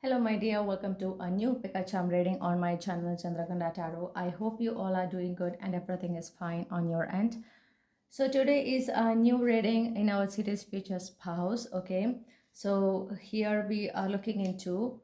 Hello, my dear. Welcome to a new Pika reading on my channel, Chandraghanta. I hope you all are doing good and everything is fine on your end. So today is a new reading in our series Future Spouse. Okay, so here we are looking into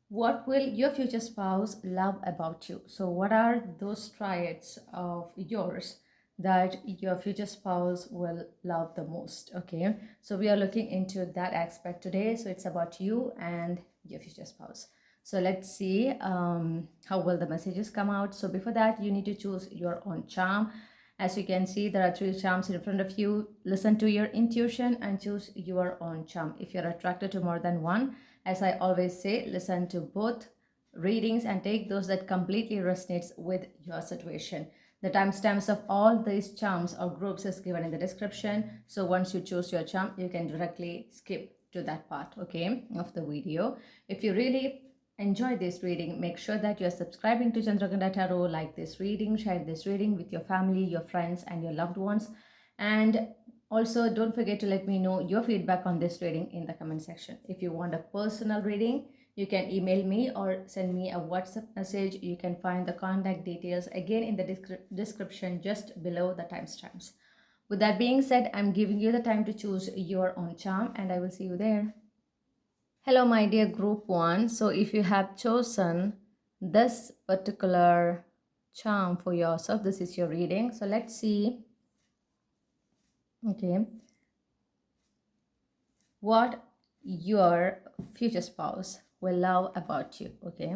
what will your future spouse love about you. So what are those traits of yours that your future spouse will love the most? Okay, so we are looking into that aspect today. So it's about you and your future spouse. So let's see how will the messages come out. So before that, you need to choose your own charm. As you can see, there are three charms in front of you. Listen to your intuition and choose your own charm. If you're attracted to more than one, as I always say, listen to both readings and take those that completely resonates with your situation. The timestamps of all these charms or groups is given in the description. So once you choose your charm, you can directly skip to that part, okay, of the video. If you really enjoy this reading, make sure that you're subscribing to Chandraghanta Tarot, like this reading, share this reading with your family, your friends, and your loved ones. And also, don't forget to let me know your feedback on this reading in the comment section. If you want a personal reading, you can email me or send me a WhatsApp message. You can find the contact details again in the description just below the timestamps. With that being said, I'm giving you the time to choose your own charm and I will see you there. Hello, my dear group 1. So if you have chosen this particular charm for yourself, this is your reading. So let's see. Okay, what your future spouse will love about you. Okay,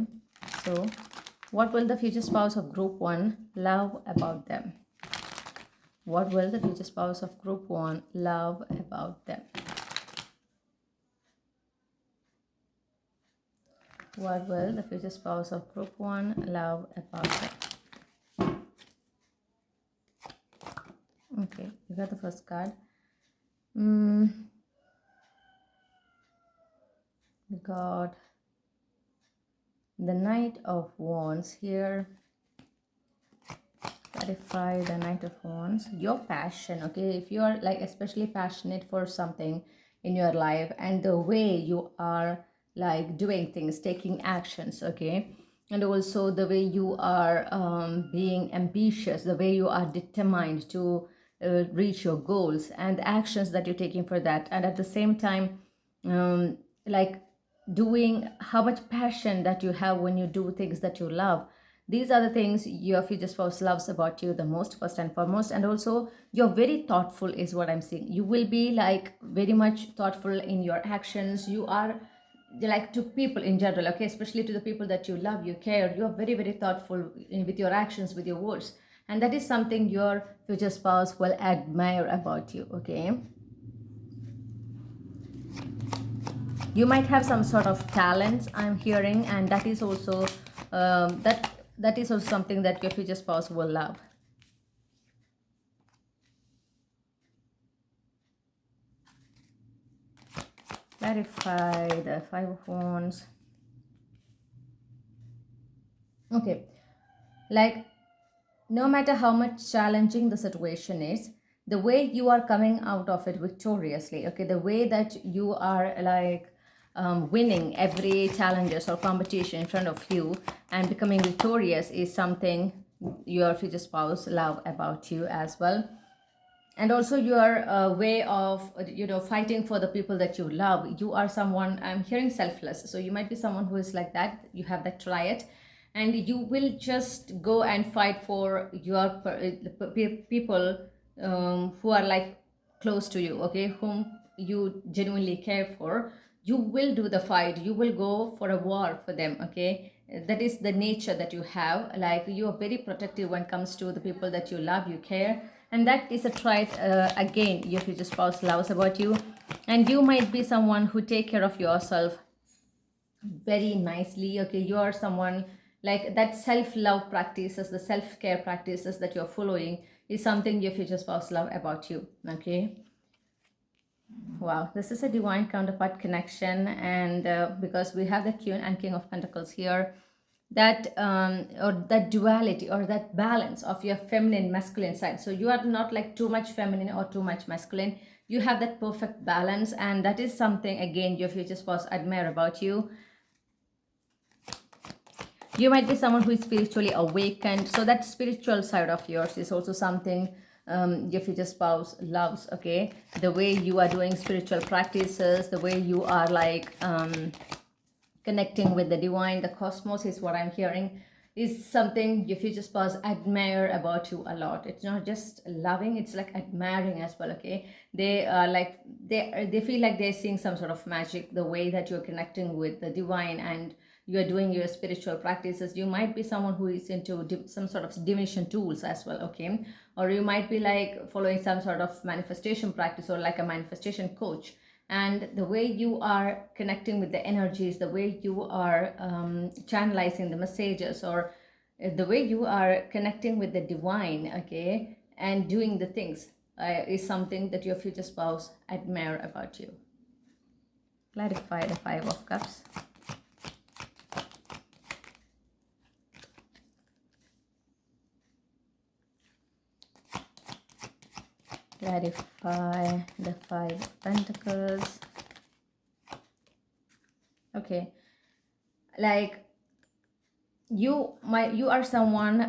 so what will the future spouse of group 1 love about them? What will the future spouse of group 1 love about them? What will the future spouse of group 1 love about them? Okay, you got the first card. We got the Knight of Wands here. Clarify the Knight of Wands. Your passion, okay? If you are like especially passionate for something in your life and the way you are like doing things, taking actions, okay? And also the way you are being ambitious, the way you are determined to reach your goals and the actions that you're taking for that. And at the same time, like doing how much passion that you have when you do things that you love. These are the things your future spouse loves about you the most, first and foremost. And also you're very thoughtful is what I'm seeing. You will be like very much thoughtful in your actions. You are like to people in general, okay, especially to the people that you love, you care. You're very, very thoughtful with your actions, with your words, and that is something your future spouse will admire about you, okay? You might have some sort of talents, I'm hearing, and that is also that is also something that your future spouse will love. Clarify the Five of Wands. Okay, like no matter how much challenging the situation is, the way you are coming out of it victoriously, okay, the way that you are like winning every challenges or competition in front of you and becoming victorious is something your future spouse love about you as well. And also your way of fighting for the people that you love. You are someone, I'm hearing, selfless. So you might be someone who is like that. You have that trait, and you will just go and fight for your people who are like close to you, okay, whom you genuinely care for. You will do the fight, you will go for a war for them, okay? That is the nature that you have. Like you are very protective when it comes to the people that you love, you care, and that is a trait again your future spouse loves about you. And you might be someone who take care of yourself very nicely, okay? You are someone like that. Self-love practices, the self-care practices that you're following is something your future spouse love about you, okay? Wow, this is a divine counterpart connection, and because we have the Queen and King of Pentacles here, that or that duality or that balance of your feminine masculine side. So you are not like too much feminine or too much masculine. You have that perfect balance, and that is something again your future spouse admire about you. You might be someone who is spiritually awakened. So that spiritual side of yours is also something your future spouse loves, okay? The way you are doing spiritual practices, the way you are like connecting with the divine, the cosmos is what I'm hearing, is something your future spouse admire about you a lot. It's not just loving, it's like admiring as well, okay? They are like, they feel like they're seeing some sort of magic, the way that you're connecting with the divine and you're doing your spiritual practices. You might be someone who is into some sort of divination tools as well, okay? Or you might be like following some sort of manifestation practice or like a manifestation coach. And the way you are connecting with the energies, the way you are channelizing the messages, or the way you are connecting with the divine, okay, and doing the things is something that your future spouse admire about you. Clarify the Five of Cups. Clarify the Five of Pentacles. Okay, like you are someone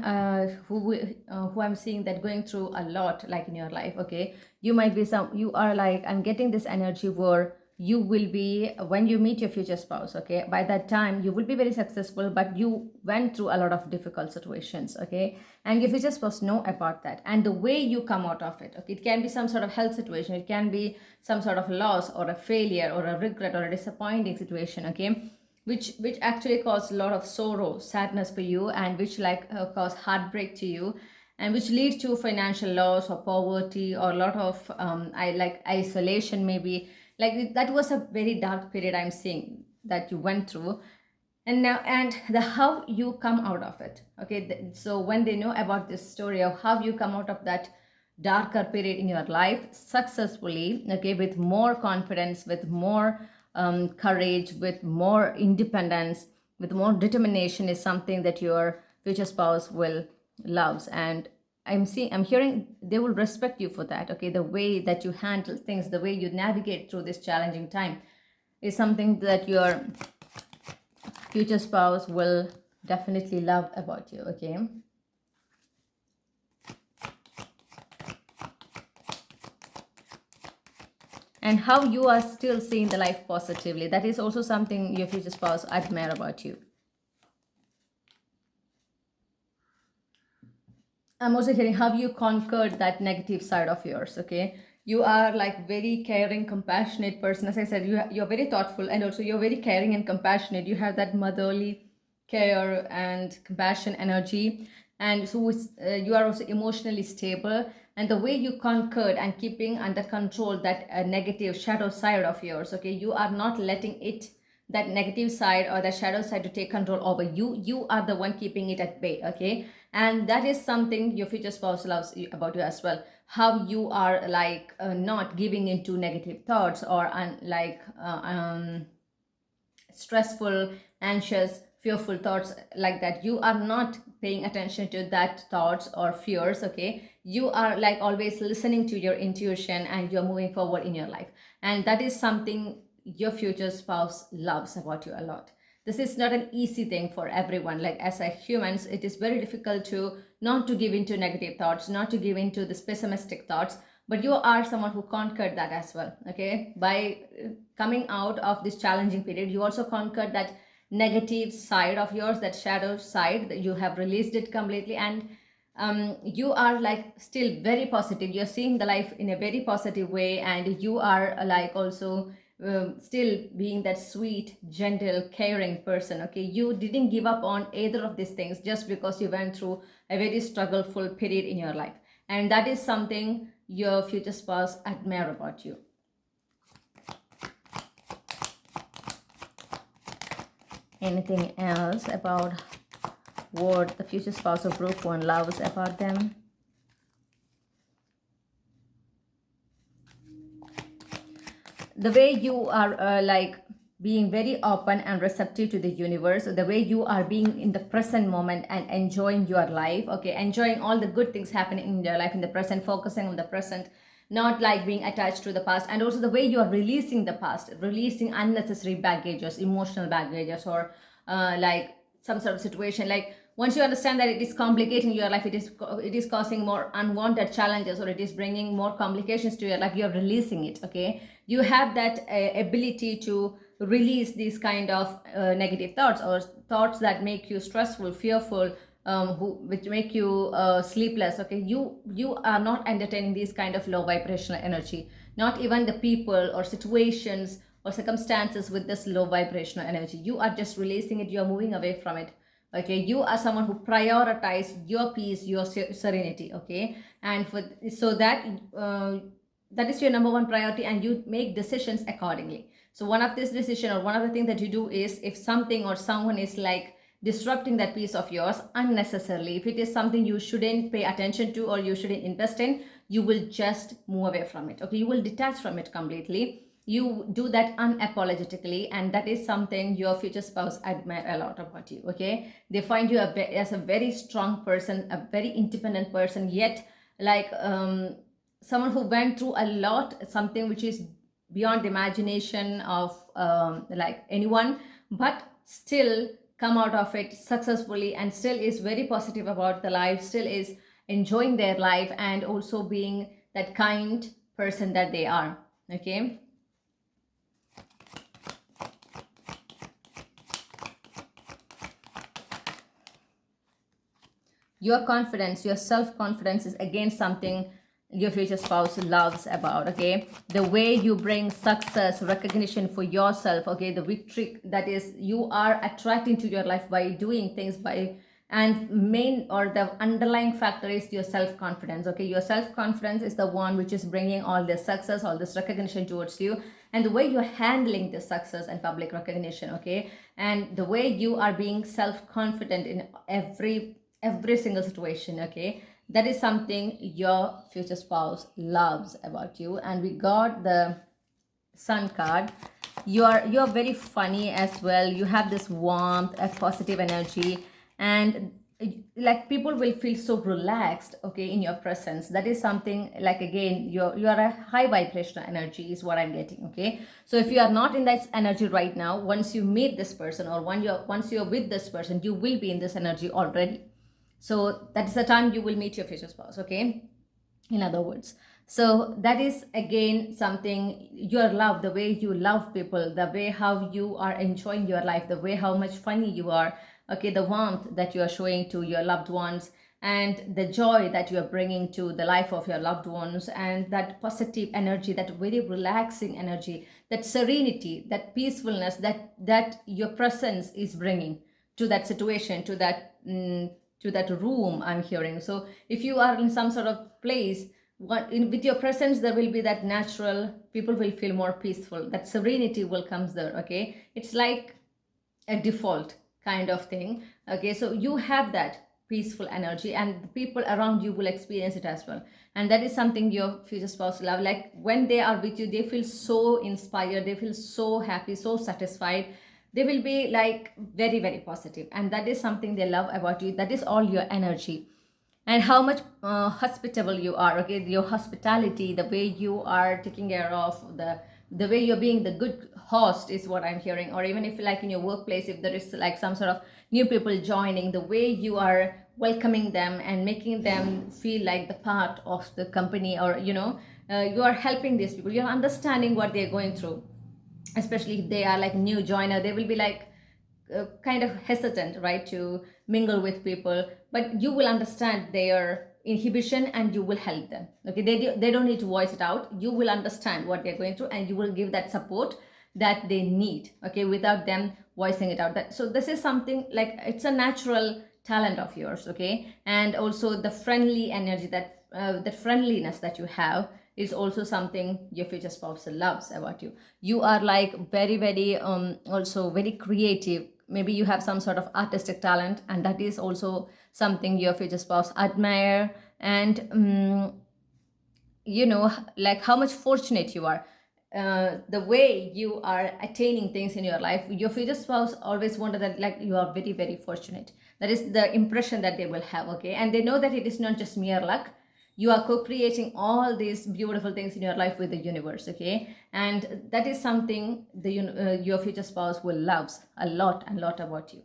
who I'm seeing that going through a lot, like in your life, okay? You might be you are like, I'm getting this energy where you will be, when you meet your future spouse, okay, by that time you will be very successful, but you went through a lot of difficult situations, okay? And your future spouse know about that, and the way you come out of it, okay? It can be some sort of health situation, it can be some sort of loss or a failure or a regret or a disappointing situation, okay? Which actually cause a lot of sorrow, sadness for you, and which like cause heartbreak to you, and which leads to financial loss or poverty or a lot of I like isolation maybe. Like that was a very dark period I'm seeing that you went through. And now, and the how you come out of it, okay? So when they know about this story of how you come out of that darker period in your life successfully, okay, with more confidence, with more courage, with more independence, with more determination, is something that your future spouse will loves. And I'm hearing they will respect you for that, okay? The way that you handle things, the way you navigate through this challenging time is something that your future spouse will definitely love about you, okay? And how you are still seeing the life positively, that is also something your future spouse admire about you. I'm also hearing how you conquered that negative side of yours, okay? You are like very caring, compassionate person. As I said, you're very thoughtful, and also you're very caring and compassionate. You have that motherly care and compassion energy. And so you are also emotionally stable. And the way you conquered and keeping under control that negative shadow side of yours, okay? You are not letting it, that negative side or that shadow side, to take control over you. You are the one keeping it at bay, okay? And that is something your future spouse loves about you as well. How you are like not giving into negative thoughts or stressful, anxious, fearful thoughts like that. You are not paying attention to that thoughts or fears, okay? You are like always listening to your intuition, and you're moving forward in your life. And that is something your future spouse loves about you a lot. This is not an easy thing for everyone. Like as a humans, it is very difficult to not to give into negative thoughts, not to give into the pessimistic thoughts. But you are someone who conquered that as well, okay? By coming out of this challenging period, you also conquered that negative side of yours, that shadow side, that you have released it completely. And you are like still very positive. You're seeing the life in a very positive way, and you are like also still being that sweet, gentle, caring person, okay? You didn't give up on either of these things just because you went through a very struggleful period in your life. And that is something your future spouse admire about you. Anything else about what the future spouse of group 1 loves about them? The way you are like being very open and receptive to the universe, the way you are being in the present moment and enjoying your life, okay? Enjoying all the good things happening in your life in the present, focusing on the present, not like being attached to the past. And also the way you are releasing the past, releasing unnecessary baggages, emotional baggages, or like some sort of situation. Like once you understand that it is complicating your life, it is causing more unwanted challenges, or it is bringing more complications to your life, you're releasing it. Okay, you have that ability to release these kind of negative thoughts, or thoughts that make you stressful, fearful, which make you sleepless. Okay, you are not entertaining these kind of low vibrational energy, not even the people or situations or circumstances with this low vibrational energy. You are just releasing it, you're moving away from it. Okay, you are someone who prioritize your peace, your serenity. Okay, and for so that that is your number one priority, and you make decisions accordingly. So one of this decision, or one of the things that you do, is if something or someone is like disrupting that peace of yours unnecessarily, if it is something you shouldn't pay attention to or you shouldn't invest in, you will just move away from it. Okay, you will detach from it completely. You do that unapologetically, and that is something your future spouse admire a lot about you. Okay, they find you as a very strong person, a very independent person, yet like someone who went through a lot, something which is beyond the imagination of like anyone, but still come out of it successfully, and still is very positive about the life, still is enjoying their life, and also being that kind person that they are. Okay, your confidence, your self-confidence is again something your future spouse loves about. Okay, the way you bring success, recognition for yourself, okay, the victory that is you are attracting to your life by doing things, by, and main or the underlying factor is your self-confidence. Okay, your self-confidence is the one which is bringing all this success, all this recognition towards you, and the way you're handling this success and public recognition. Okay, and the way you are being self-confident in every single situation. Okay, that is something your future spouse loves about you. And we got the Sun card. You're very funny as well. You have this warmth, a positive energy, and like people will feel so relaxed, okay, in your presence. That is something like, again, you're a high vibrational energy is what I'm getting. Okay, so if you are not in that energy right now, once you meet this person, or once you're with this person, you will be in this energy already. So that is the time you will meet your future spouse. Okay, in other words, so that is again something, your love, the way you love people, the way how you are enjoying your life, the way how much funny you are. Okay, the warmth that you are showing to your loved ones, and the joy that you are bringing to the life of your loved ones, and that positive energy, that very relaxing energy, that serenity, that peacefulness that your presence is bringing to that situation, to that room, I'm hearing. So if you are in some sort of place, with your presence, there will be that natural, people will feel more peaceful, that serenity will comes there. Okay, it's like a default kind of thing. Okay, so you have that peaceful energy, and the people around you will experience it as well. And that is something your future spouse love. Like when they are with you, they feel so inspired, they feel so happy, so satisfied. They will be like very, very positive, and that is something they love about you. That is all your energy. And how much hospitable you are. Okay, your hospitality, the way you are taking care of the way you're being the good host is what I'm hearing. Or even if like in your workplace, if there is like some sort of new people joining, the way you are welcoming them and making them feel like the part of the company, or you are helping these people, you're understanding what they're going through. Especially if they are like new joiner, they will be like kind of hesitant, right, to mingle with people, but you will understand their inhibition and you will help them. Okay, they don't need to voice it out. You will understand what they're going through, and you will give that support that they need, okay, without them voicing it out. So this is something like, it's a natural talent of yours. Okay, and also the friendly energy, the friendliness that you have is also something your future spouse loves about you. You are like very, very also very creative. Maybe you have some sort of artistic talent, and that is also something your future spouse admire. And like how much fortunate you are, the way you are attaining things in your life. Your future spouse always wonder that like you are very, very fortunate. That is the impression that they will have. Okay, and they know that it is not just mere luck. You are co-creating all these beautiful things in your life with the universe. Okay, and that is something your future spouse will loves a lot about you.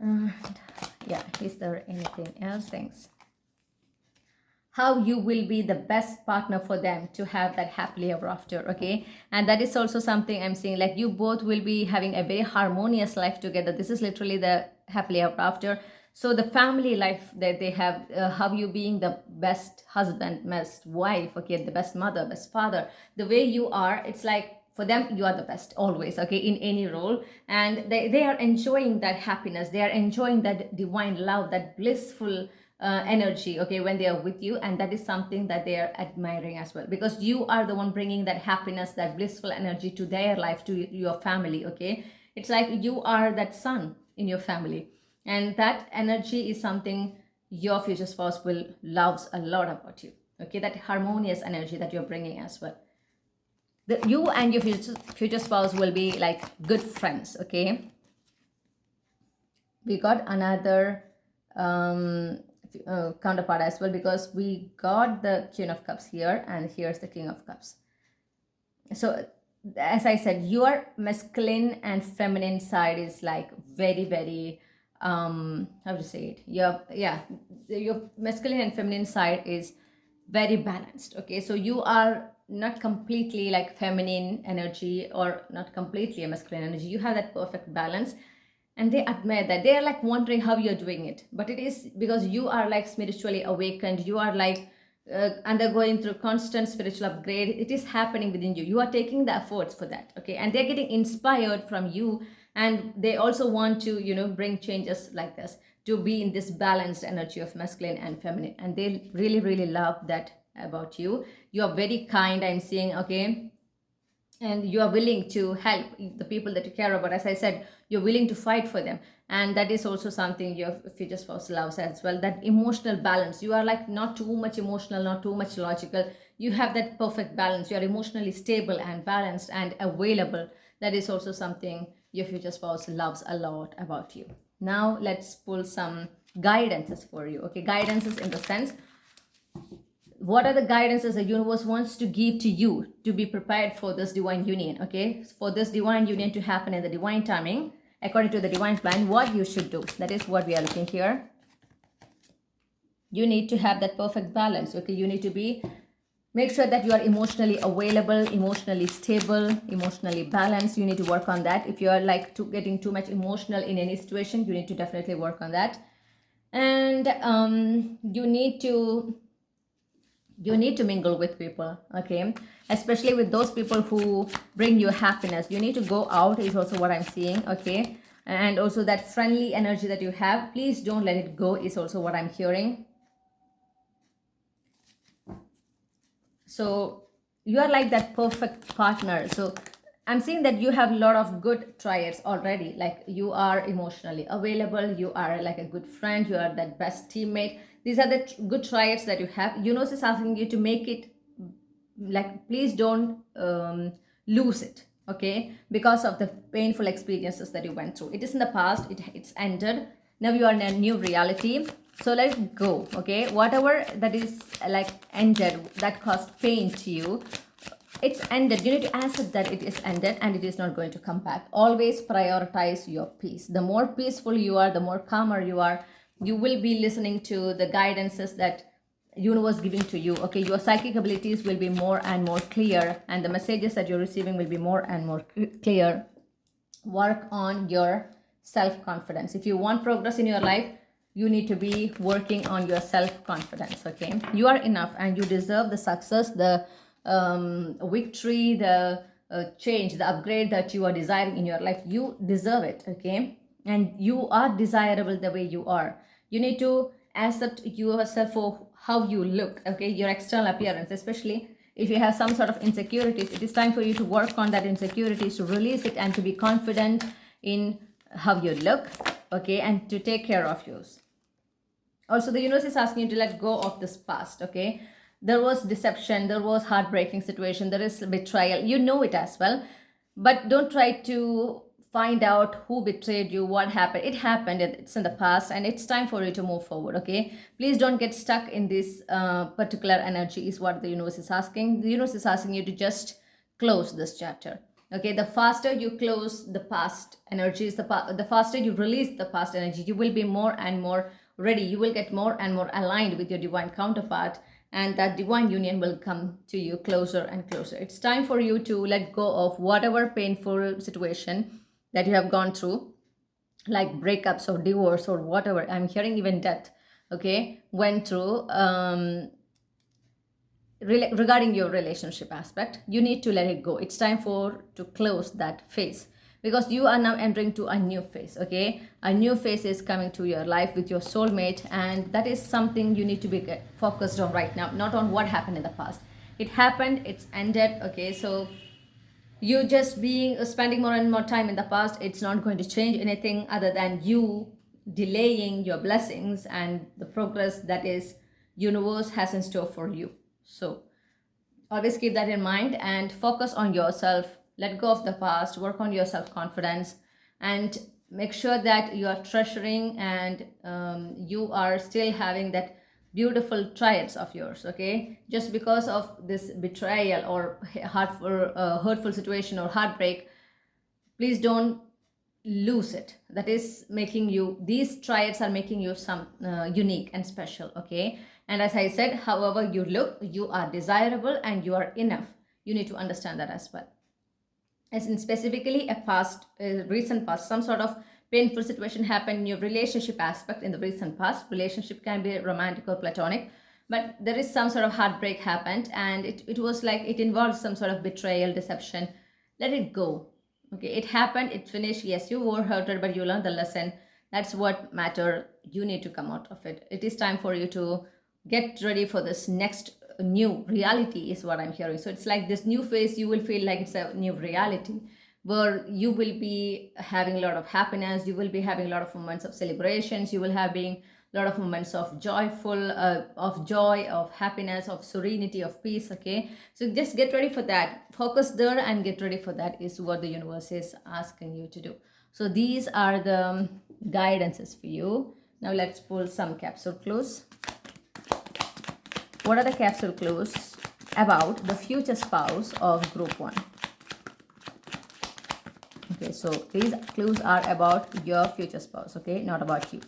Uh, yeah, is there anything else? Thanks. How you will be the best partner for them to have that happily ever after. Okay, and that is also something I'm seeing, like you both will be having a very harmonious life together. This is literally the happily ever after. So the family life that they have, how you being the best husband, best wife, okay, the best mother, best father, the way you are, it's like for them you are the best always, okay, in any role. And they are enjoying that happiness, they are enjoying that divine love, that blissful energy, okay, when they are with you. And that is something that they are admiring as well, because you are the one bringing that happiness, that blissful energy to their life, to your family. Okay, it's like you are that sun in your family, and that energy is something your future spouse will loves a lot about you. Okay, that harmonious energy that you're bringing as well. You and your future spouse will be like good friends. Okay, we got another counterpart as well, because we got the Queen of Cups here, and here's the King of Cups. So as I said, your masculine and feminine side is like very, very how to say it, your masculine and feminine side is very balanced. Okay, so you are not completely like feminine energy, or not completely a masculine energy. You have that perfect balance, and they admire that. They are like wondering how you're doing it, but it is because you are like spiritually awakened. You are like undergoing through constant spiritual upgrade. It is happening within you. You are taking the efforts for that. Okay, and they're getting inspired from you, and they also want to, bring changes like this, to be in this balanced energy of masculine and feminine. And they really, really love that about you. You are very kind, I'm seeing. Okay, and you are willing to help the people that you care about. As I said, you're willing to fight for them, and that is also something your future spouse loves as well. That emotional balance, you are like not too much emotional, not too much logical. You have that perfect balance. You are emotionally stable and balanced and available. That is also something your future spouse loves a lot about you. Now let's pull some guidances for you. Okay, guidances in the sense, what are the guidances the universe wants to give to you to be prepared for this divine union. Okay, for this divine union to happen in the divine timing, according to the divine plan, what you should do. That is what we are looking here. You need to have that perfect balance. Okay, you need to be, make sure that you are emotionally available, emotionally stable, emotionally balanced. You need to work on that. If you are like getting too much emotional in any situation, you need to definitely work on that. And you need to mingle with people. Okay, especially with those people who bring you happiness. You need to go out is also what I'm seeing. Okay, and also that friendly energy that you have, please don't let it go is also what I'm hearing. So you are like that perfect partner. So I'm seeing that you have a lot of good triads already. Like you are emotionally available, you are like a good friend, you are that best teammate. These are the good triads that you have. Universe is asking you to make it like, please don't lose it. Okay, because of the painful experiences that you went through. It is in the past, it's ended. Now you are in a new reality, so let it go. Okay, whatever that is like ended, that caused pain to you, it's ended. You need to accept that it is ended and it is not going to come back. Always prioritize your peace. The more peaceful you are, the more calmer you are, you will be listening to the guidances that universe giving to you. Okay, your psychic abilities will be more and more clear, and the messages that you're receiving will be more and more clear. Work on your self-confidence. If you want progress in your life, you need to be working on your self-confidence. Okay, you are enough and you deserve the success, the victory, the change, the upgrade that you are desiring in your life. You deserve it. Okay, and you are desirable the way you are. You need to accept yourself for how you look. Okay, your external appearance, especially if you have some sort of insecurities, it is time for you to work on that insecurities, to release it, and to be confident in how you look. Okay, and to take care of yours. Also, the universe is asking you to let go of this past. Okay, there was deception, there was heartbreaking situation, there is betrayal. You know it as well, but don't try to find out who betrayed you, what happened. It happened, it's in the past, and it's time for you to move forward. Okay, please don't get stuck in this particular energy is what the universe is asking. The universe is asking you to just close this chapter. Okay, the faster you close the past energies, the faster you release the past energy, you will be more and more ready. You will get more and more aligned with your divine counterpart, and that divine union will come to you closer and closer. It's time for you to let go of whatever painful situation that you have gone through, like breakups or divorce or whatever. I'm hearing even death, okay, went through. Regarding your relationship aspect, you need to let it go. It's time for to close that phase, because you are now entering to a new phase. Okay, a new phase is coming to your life with your soulmate, and that is something you need to be focused on right now, not on what happened in the past. It happened, it's ended. Okay, so you just being spending more and more time in the past, it's not going to change anything other than you delaying your blessings and the progress that is universe has in store for you. So always keep that in mind and focus on yourself. Let go of the past, work on your self-confidence, and make sure that you are treasuring and you are still having that beautiful triads of yours. Okay, just because of this betrayal or hurtful situation or heartbreak, please don't lose it. That is making you, these triads are making you some unique and special. Okay, and as I said, however you look, you are desirable and you are enough. You need to understand that as well. As in specifically a past, recent past, some sort of painful situation happened in your relationship aspect in the recent past. Relationship can be romantic or platonic, but there is some sort of heartbreak happened, and it was like it involves some sort of betrayal, deception. Let it go. Okay, it happened, it finished. Yes, you were hurted, but you learned the lesson. That's what matter. You need to come out of it. It is time for you to get ready for this next new reality, is what I'm hearing. So it's like this new phase, you will feel like it's a new reality where you will be having a lot of happiness, you will be having a lot of moments of celebrations, you will have being a lot of moments of joyful of joy, of happiness, of serenity, of peace. Okay, so just get ready for that, focus there and get ready for that, is what the universe is asking you to do. So these are the guidances for you. Now let's pull some capsule clues. What are the capsule clues about the future spouse of group 1? Okay, so these clues are about your future spouse, okay, not about you.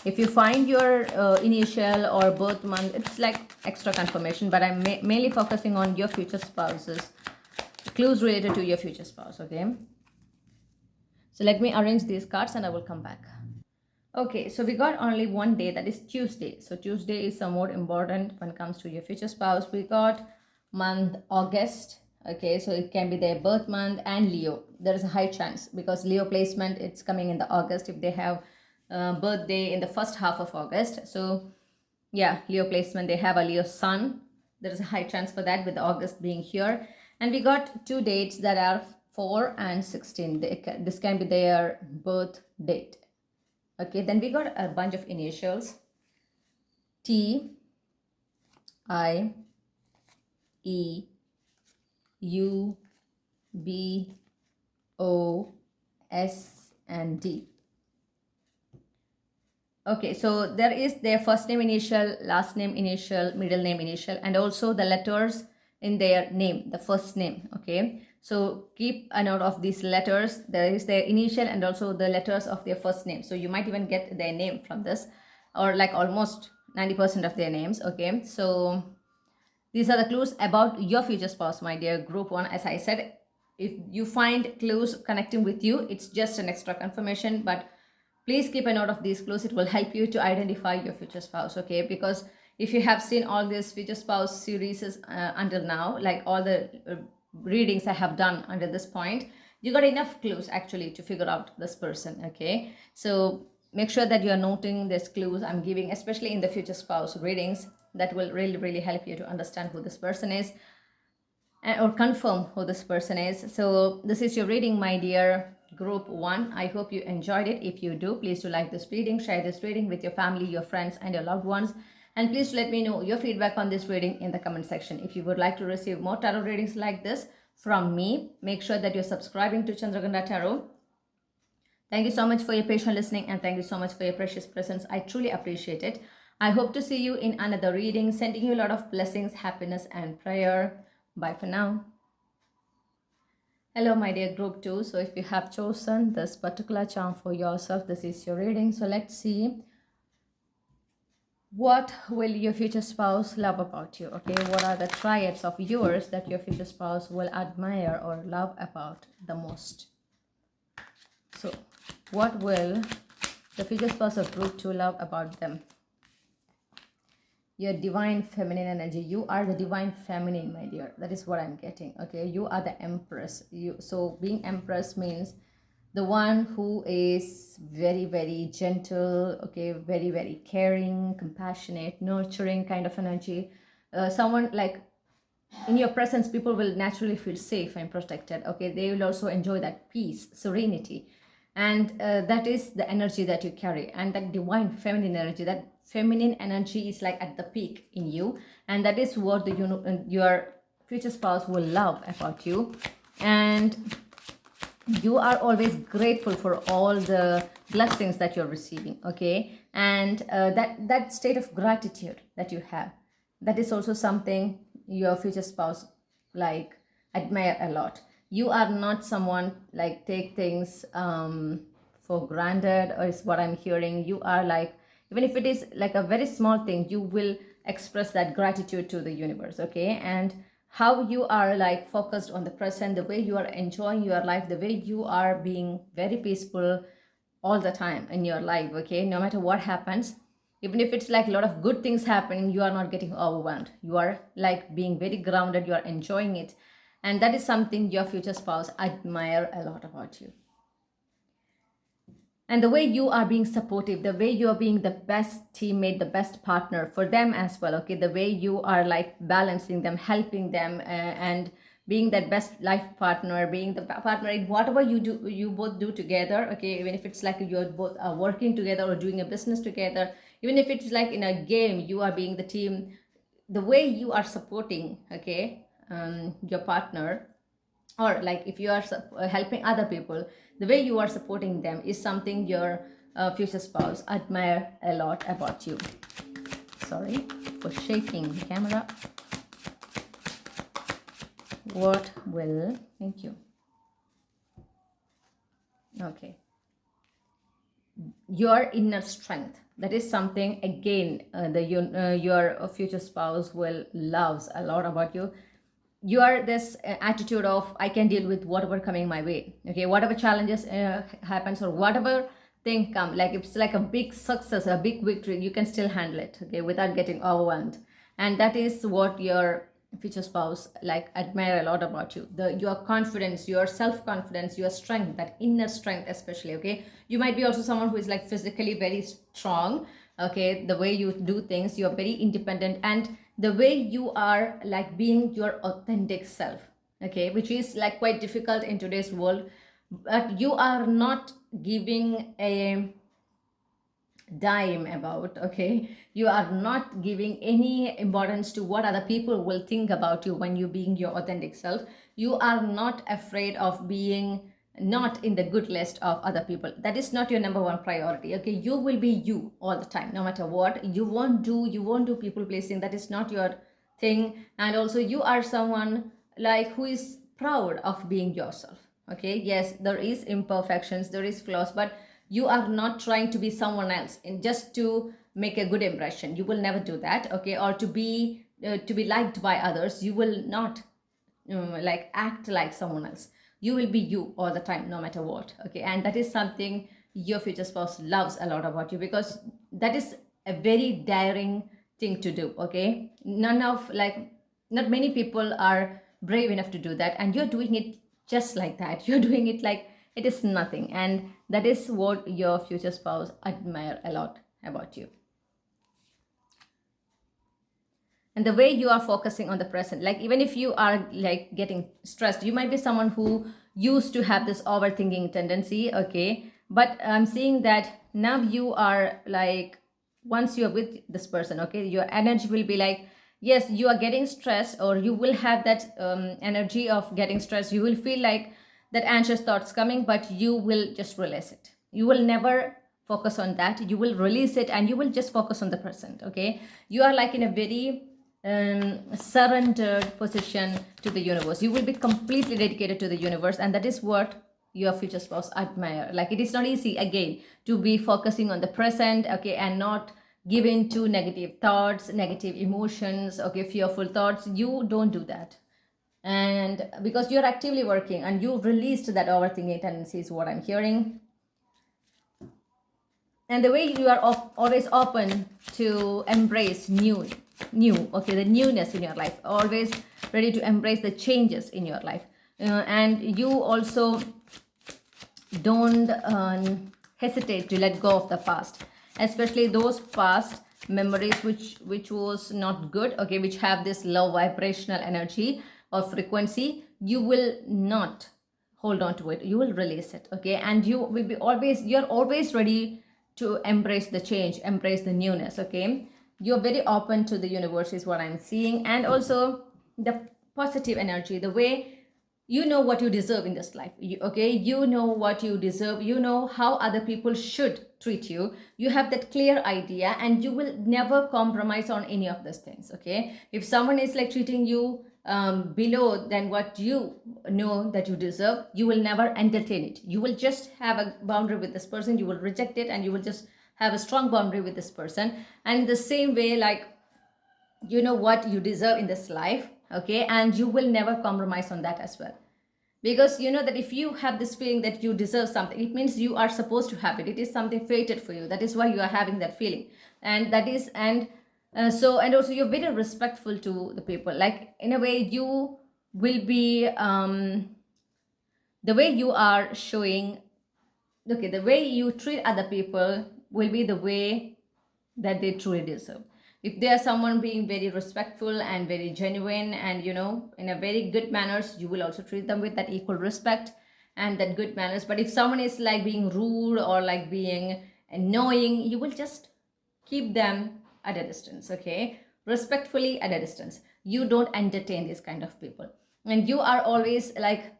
If you find your initial or birth month, it's like extra confirmation, but I'm mainly focusing on your future spouses, clues related to your future spouse. Okay, so let me arrange these cards and I will come back. Okay, so we got only one day, that is Tuesday. So Tuesday is somewhat important when it comes to your future spouse. We got month August. Okay, so it can be their birth month and Leo. There is a high chance because Leo placement, it's coming in the August if they have birthday in the first half of August. So yeah, Leo placement, they have a Leo sun. There is a high chance for that with August being here. And we got two dates that are 4 and 16. This can be their birth date. Okay, then we got a bunch of initials: T, I, E, U, B, O, S, and D. Okay, so there is their first name initial, last name initial, middle name initial, and also the letters in their name, the first name. Okay, so keep a note of these letters. There is their initial and also the letters of their first name. So you might even get their name from this, or like almost 90% of their names. Okay, so these are the clues about your future spouse, my dear group 1. As I said, if you find clues connecting with you, it's just an extra confirmation, but please keep a note of these clues. It will help you to identify your future spouse. Okay, because if you have seen all these future spouse series until now, like all the readings I have done until this point, you got enough clues actually to figure out this person. Okay, so make sure that you are noting these clues I'm giving, especially in the future spouse readings. That will really help you to understand who this person is or confirm who this person is. So this is your reading, my dear group 1. I hope you enjoyed it. If you do, please do like this reading, share this reading with your family, your friends, and your loved ones. And please let me know your feedback on this reading in the comment section. If you would like to receive more tarot readings like this from me, make sure that you're subscribing to Chandraghanta Tarot. Thank you so much for your patient listening, and thank you so much for your precious presence. I truly appreciate it. I hope to see you in another reading, sending you a lot of blessings, happiness, and prayer. Bye for now. Hello, my dear group 2. So, if you have chosen this particular charm for yourself, this is your reading. So, let's see what will your future spouse love about you. Okay, what are the triads of yours that your future spouse will admire or love about the most? So, what will the future spouse of group 2 love about them? Your divine feminine energy. You are the divine feminine, my dear. That is what I'm getting. Okay, you are the empress. So being empress means the one who is very, very gentle, okay, very, very caring, compassionate, nurturing kind of energy. Someone like in your presence, people will naturally feel safe and protected. Okay, they will also enjoy that peace, serenity, and that is the energy that you carry, and that divine feminine energy. That feminine energy is like at the peak in you, and that is what your future spouse will love about you. And you are always grateful for all the blessings that you're receiving, okay, and that state of gratitude that you have, that is also something your future spouse like admire a lot. You are not someone like take things for granted, or is what I'm hearing. You are like, even if it is like a very small thing, you will express that gratitude to the universe, okay. And how you are like focused on the present, the way you are enjoying your life, the way you are being very peaceful all the time in your life, okay, no matter what happens. Even if it's like a lot of good things happening, you are not getting overwhelmed. You are like being very grounded, you are enjoying it, and that is something your future spouse admire a lot about you. And the way you are being supportive, the way you are being the best teammate, the best partner for them as well, okay, the way you are like balancing them, helping them, and being that best life partner, being the partner in whatever you do, you both do together, okay, even if it's like you're both working together or doing a business together, even if it's like in a game, you are being the team, the way you are supporting, okay, your partner, or like if you are helping other people, the way you are supporting them is something your future spouse admire a lot about you. Sorry for shaking the camera. What will, thank you, okay, your inner strength, that is something again your future spouse will loves a lot about you. You are this attitude of I can deal with whatever coming my way, okay, whatever challenges happens, or whatever thing come, like if it's like a big success, a big victory, you can still handle it, okay, without getting overwhelmed. And that is what your future spouse like admire a lot about you, the your confidence, your self-confidence, your strength, that inner strength especially, okay. You might be also someone who is like physically very strong, okay, the way you do things, you're very independent, and the way you are like being your authentic self, okay, which is like quite difficult in today's world. But you are not giving a dime about, okay, you are not giving any importance to what other people will think about you when you being your authentic self. You are not afraid of being not in the good list of other people. That is not your number one priority, okay. You will be you all the time, no matter what. You won't do people pleasing. That is not your thing. And also you are someone like who is proud of being yourself, okay. Yes, there is imperfections, there is flaws, but you are not trying to be someone else and just to make a good impression. You will never do that, okay. Or to be liked by others. You will not like act like someone else. You will be you all the time, no matter what, okay. And that is something your future spouse loves a lot about you, because that is a very daring thing to do, okay. None of like, not many people are brave enough to do that, and you're doing it just like that. You're doing it like it is nothing, and that is what your future spouse admire a lot about you. And the way you are focusing on the present, like even if you are like getting stressed, you might be someone who used to have this overthinking tendency, okay, but I'm seeing that now you are like, once you're with this person, okay, your energy will be like, yes, you are getting stressed, or you will have that energy of getting stressed. You will feel like that anxious thoughts coming, but you will just release it. You will never focus on that. You will release it, and you will just focus on the present, okay. You are like in a very surrendered position to the universe. You will be completely dedicated to the universe, and that is what your future spouse admire. Like, it is not easy again to be focusing on the present, okay, and not giving to negative thoughts, negative emotions, okay, fearful thoughts. You don't do that. And because you're actively working and you released that overthinking tendency is what I'm hearing. And the way you are always open to embrace new, okay, the newness in your life, always ready to embrace the changes in your life. And you also don't hesitate to let go of the past, especially those past memories which was not good, okay, which have this low vibrational energy or frequency. You will not hold on to it, you will release it, okay, and you will be always, you're always ready to embrace the change, embrace the newness, okay. You're very open to the universe is what I'm seeing. And also the positive energy, the way you know what you deserve in this life, okay, you know what you deserve, you know how other people should treat you, you have that clear idea, and you will never compromise on any of those things, okay. If someone is like treating you below than what you know that you deserve, you will never entertain it. You will just have a boundary with this person, you will reject it, and you will just have a strong boundary with this person. And the same way, like, you know what you deserve in this life, okay, and you will never compromise on that as well, because you know that if you have this feeling that you deserve something, it means you are supposed to have it, it is something fated for you, that is why you are having that feeling. And that is, and so, and also you're very respectful to the people, like in a way you will be the way you are showing, okay, the way you treat other people will be the way that they truly deserve. If they are someone being very respectful and very genuine and, you know, in a very good manners, you will also treat them with that equal respect and that good manners. But if someone is like being rude or like being annoying, you will just keep them at a distance, okay, respectfully at a distance. You don't entertain these kind of people, and you are always like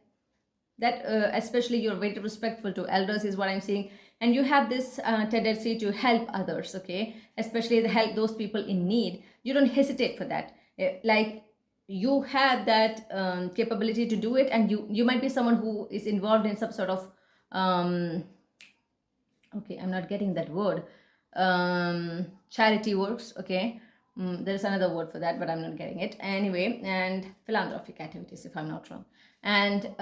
that, especially you're very respectful to elders is what I'm seeing. And you have this tendency to help others, okay, especially the help those people in need. You don't hesitate for that. Like, you have that capability to do it, and you might be someone who is involved in some sort of okay, I'm not getting that word, charity works, okay. There's another word for that, but I'm not getting it anyway. And philanthropic activities, if I'm not wrong. And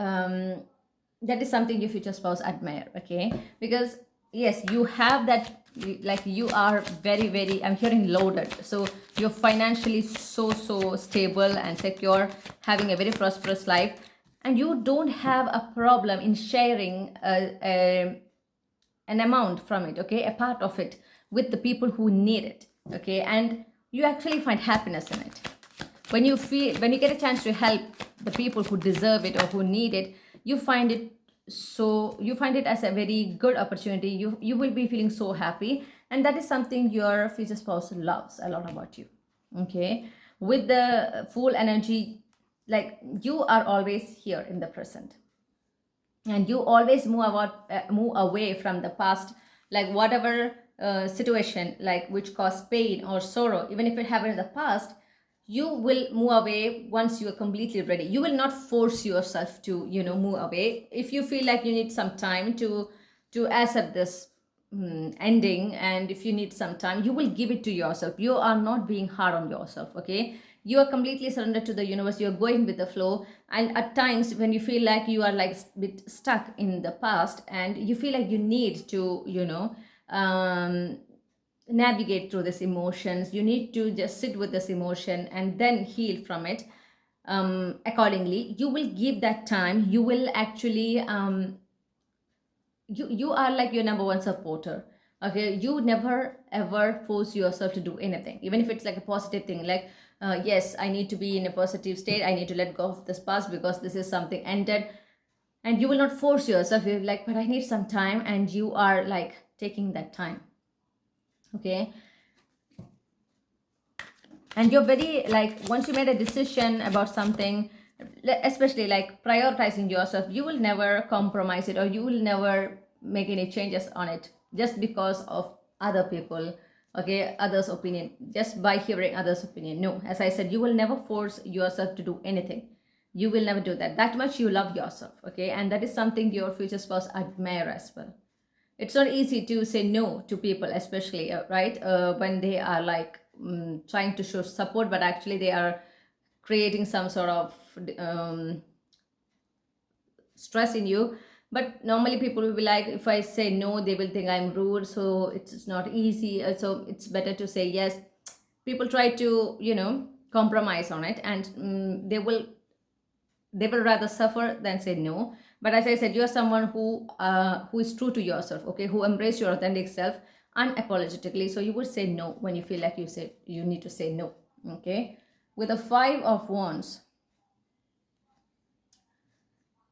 that is something your future spouse admire, okay, because yes, you have that, like, you are very, very, I'm hearing loaded, so you're financially so stable and secure, having a very prosperous life, and you don't have a problem in sharing an amount from it, okay, a part of it with the people who need it, okay. And you actually find happiness in it when you feel, when you get a chance to help the people who deserve it or who need it. You find it, so you find it as a very good opportunity. You will be feeling so happy, and that is something your future spouse loves a lot about you, okay. With the full energy, like, you are always here in the present, and you always move away from the past, like whatever situation, like, which caused pain or sorrow, even if it happened in the past, you will move away once you are completely ready. You will not force yourself to, you know, move away. If you feel like you need some time to accept this ending, and if you need some time, you will give it to yourself. You are not being hard on yourself, okay. You are completely surrendered to the universe, you're going with the flow. And at times when you feel like you are like a bit stuck in the past, and you feel like you need to, you know, navigate through these emotions, you need to just sit with this emotion and then heal from it accordingly. You will give that time, you will actually you are like your number one supporter, okay. You never ever force yourself to do anything, even if it's like a positive thing, like yes, I need to be in a positive state, I need to let go of this past because this is something ended. And you will not force yourself, you're like, but I need some time, and you are like taking that time, okay. And you're very, like, once you made a decision about something, especially like prioritizing yourself, you will never compromise it, or you will never make any changes on it just because of other people okay, others opinion, just by hearing others opinion. No, as I said, you will never force yourself to do anything. You will never do that. That much you love yourself, okay, and that is something your future spouse admire as well. It's not easy to say no to people, especially right, when they are like trying to show support, but actually they are creating some sort of stress in you. But normally people will be like, if I say no, they will think I'm rude, so it's not easy. So it's better to say yes. People try to, compromise on it, and they will rather suffer than say no. But as I said, you are someone who is true to yourself, okay, who embrace your authentic self unapologetically. So you would say no when you feel like you need to say no, okay. With the 5 of Wands,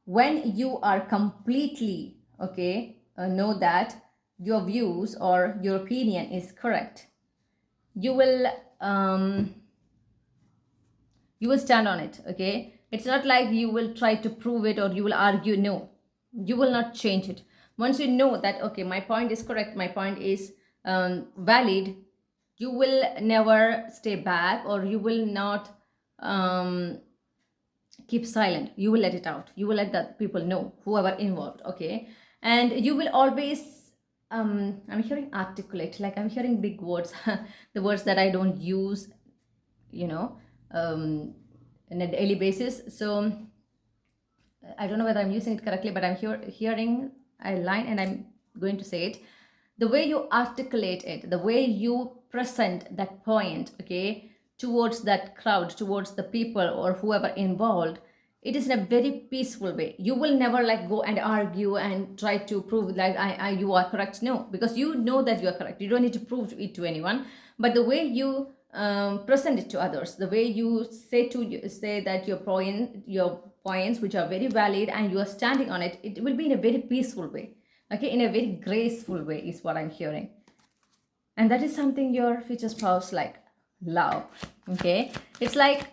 when you are completely, okay, know that your views or your opinion is correct, you will um, you will stand on it, okay. It's not like you will try to prove it or you will argue. No, you will not change it. Once you know that, okay, my point is correct, my point is valid, you will never stay back, or you will not um, keep silent. You will let it out. You will let the people know, whoever involved, okay. And you will always I'm hearing articulate, like I'm hearing big words, the words that I don't use, you know um, on a daily basis. So I don't know whether I'm using it correctly, but I'm hearing a line and I'm going to say it. The way you articulate it, the way you present that point, okay, towards that crowd, towards the people or whoever involved, it is in a very peaceful way. You will never like go and argue and try to prove like you are correct. No, because you know that you are correct. You don't need to prove it to anyone. But the way you present it to others, the way you say that your points which are very valid and you are standing on it, it will be in a very peaceful way, okay, in a very graceful way is what I'm hearing. And that is something your future spouse like love, okay. It's like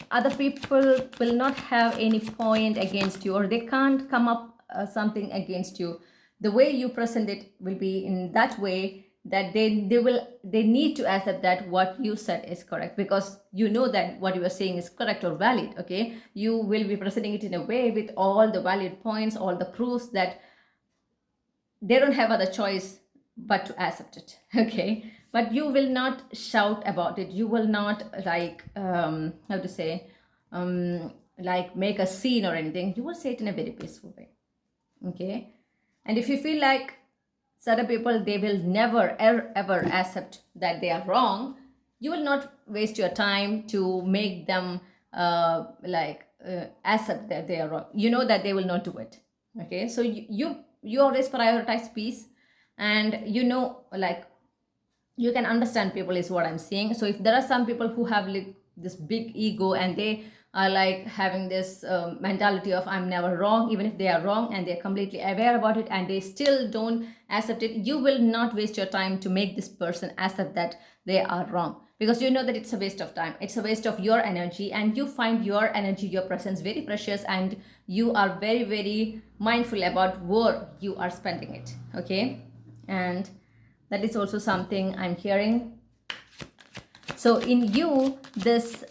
other people will not have any point against you, or they can't come up something against you. The way you present it will be in that way that they need to accept that what you said is correct, because you know that what you are saying is correct or valid, okay. You will be presenting it in a way with all the valid points, all the proofs, that they don't have other choice but to accept it, okay. But you will not shout about it. You will not like how to say like make a scene or anything. You will say it in a very peaceful way, okay. And if you feel like certain people, they will never ever accept that they are wrong, you will not waste your time to make them accept that they are wrong. You know that they will not do it, okay. So you always prioritize peace, and like you can understand people is what I'm saying. So if there are some people who have like this big ego, and they are like having this mentality of I'm never wrong, even if they are wrong and they're completely aware about it and they still don't accept it, you will not waste your time to make this person accept that they are wrong, because you know that it's a waste of time, it's a waste of your energy, and you find your energy, your presence very precious, and you are very very mindful about where you are spending it, okay. And that is also something I'm hearing. So in you, this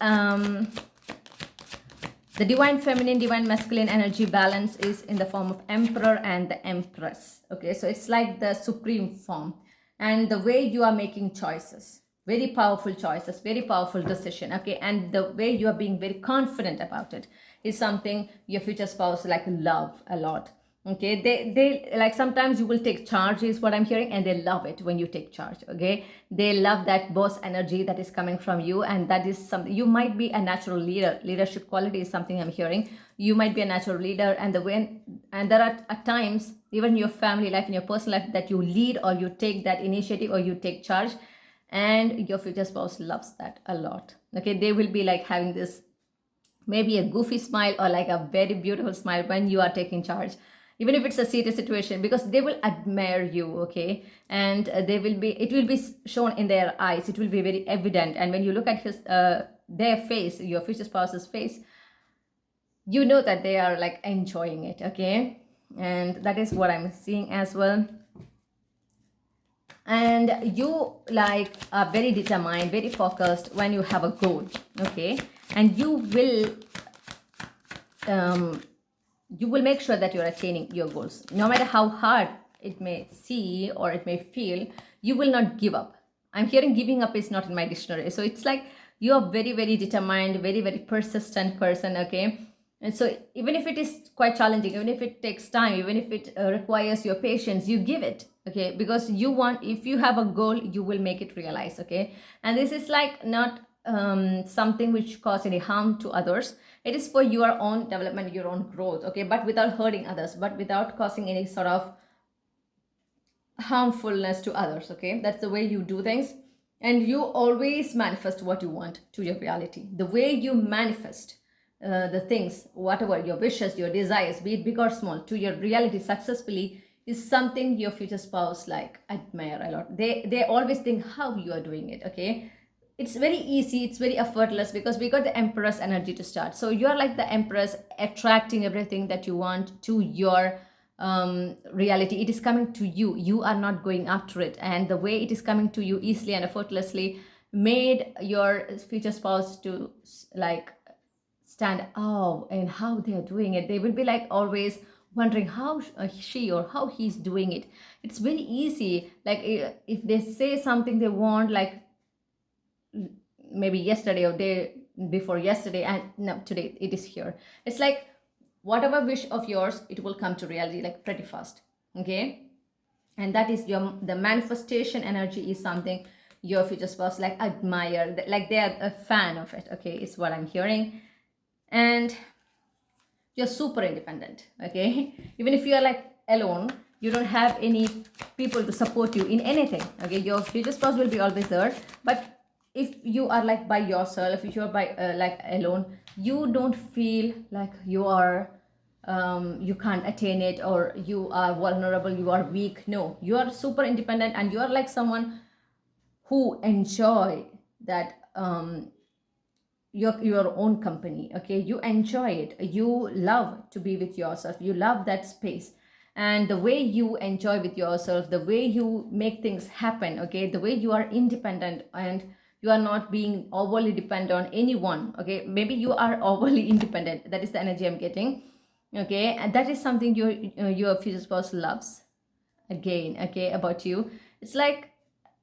the divine feminine, divine masculine energy balance is in the form of emperor and the empress, okay. So it's like the supreme form, and the way you are making choices, very powerful choices, very powerful decision, okay. And the way you are being very confident about it is something your future spouse like love a lot, okay. They like, sometimes you will take charge is what I'm hearing, and they love it when you take charge, okay. They love that boss energy that is coming from you, and that is something. You might be a natural leader. Leadership quality is something I'm hearing. You might be a natural leader, and there are at times, even in your family life, in your personal life, that you lead or you take that initiative or you take charge, and your future spouse loves that a lot, okay. They will be like having this maybe a goofy smile or like a very beautiful smile when you are taking charge, even if it's a serious situation, because they will admire you, okay. And it will be shown in their eyes, it will be very evident. And when you look at their face, your future spouse's face, you know that they are like enjoying it, okay. And that is what I'm seeing as well. and you like are very determined, very focused when you have a goal. Okay, and um, you will make sure that you're attaining your goals no matter how hard it may see or it may feel. You will not give up. I'm hearing giving up is not in my dictionary, so it's like you are very very determined, very very persistent person. Okay, and so even if it is quite challenging, even if it takes time, even if it requires your patience, you give it. Okay, because you want, if you have a goal, you will make it realize. Okay, and this is like not something which cause any harm to others. It is for your own development, your own growth. Okay, but without hurting others, but without causing any sort of harmfulness to others. Okay, that's the way you do things. And you always manifest what you want to your reality. The way you manifest the things, whatever your wishes, your desires, be it big or small, to your reality successfully, is something your future spouse like admire a lot. They always think how you are doing it. Okay, it's very easy, it's very effortless, because we got the empress energy to start. So you're like the empress, attracting everything that you want to your reality. It is coming to you, you are not going after it, and the way it is coming to you easily and effortlessly made your future spouse to like stand out and how they are doing it. They will be like always wondering how she or how he's doing it. It's very easy, like if they say something they want, like maybe yesterday or day before yesterday, and no, today it is here. It's like whatever wish of yours, it will come to reality like pretty fast. Okay, and that is your, the manifestation energy is something your future spouse like admire, like they are a fan of it. Okay, it's what I'm hearing. And you're super independent. Okay, even if you are like alone, you don't have any people to support you in anything. Okay, your future spouse will be always there. But if you are like by yourself, if you're by like alone, you don't feel like you are you can't attain it, or you are vulnerable, you are weak. No, you are super independent, and you are like someone who enjoy that your own company. Okay, you enjoy it, you love to be with yourself, you love that space. And the way you enjoy with yourself, the way you make things happen, okay, the way you are independent, and you are not being overly dependent on anyone. Okay, maybe you are overly independent, that is the energy I'm getting. Okay, and that is something your future spouse loves again. Okay, about you, it's like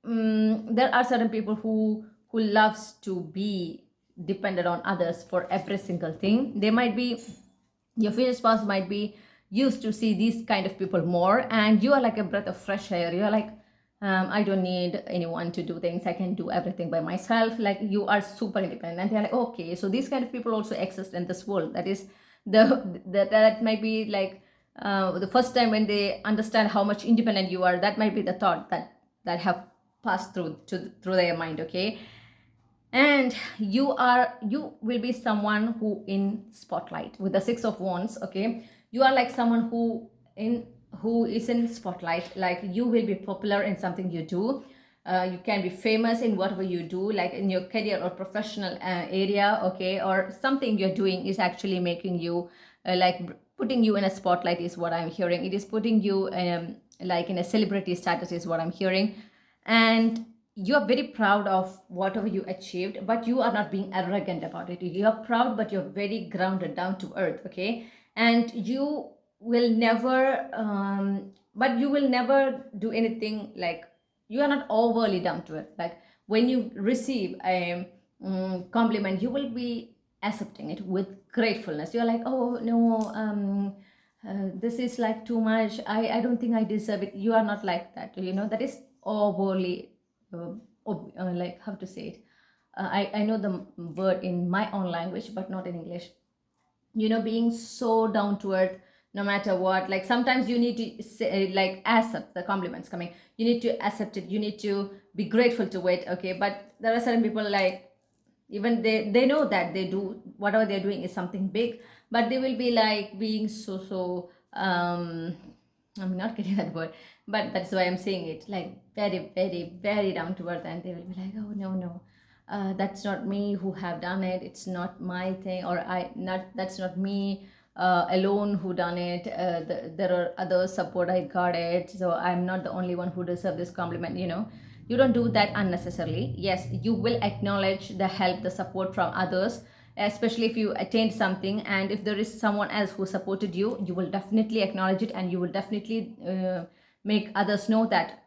there are certain people who loves to be dependent on others for every single thing. They might be, your future spouse might be used to see these kind of people more, and you are like a breath of fresh air. You're like, I don't need anyone to do things, I can do everything by myself. Like you are super independent, and they're like, okay, so these kind of people also exist in this world. That is that might be like the first time when they understand how much independent you are. That might be the thought that have passed through their mind. Okay, and you will be someone who in spotlight with the six of wands. Okay, you are like someone who is in spotlight. Like you will be popular in something you do. You can be famous in whatever you do, like in your career or professional area. Okay, or something you're doing is actually making you putting you in a spotlight is what I'm hearing. It is putting you like in a celebrity status is what I'm hearing. And you are very proud of whatever you achieved, but you are not being arrogant about it. You are proud, but you're very grounded, down to earth. Okay, and you will never but you will never do anything like, you are not overly down to earth. Like when you receive a compliment, you will be accepting it with gratefulness. You're like, oh no, this is like too much, I don't think I deserve it. You are not like that. That is overly like how to say it. I know the word in my own language but not in English. Being so down to earth, no matter what. Like sometimes you need to say, like accept the compliments coming, you need to accept it, you need to be grateful to it. Okay, but there are certain people like, even they know that they do whatever they're doing is something big, but they will be like being so I'm not getting that word, but that's why I'm saying it, like very very very down to earth. And they will be like, oh no no, that's not me who have done it, it's not my thing, or I not, that's not me. alone who done it. There are others support, I got it, so I'm not the only one who deserve this compliment, you don't do that unnecessarily. Yes, you will acknowledge the help, the support from others, especially if you attained something, and if there is someone else who supported you, you will definitely acknowledge it, and you will definitely make others know that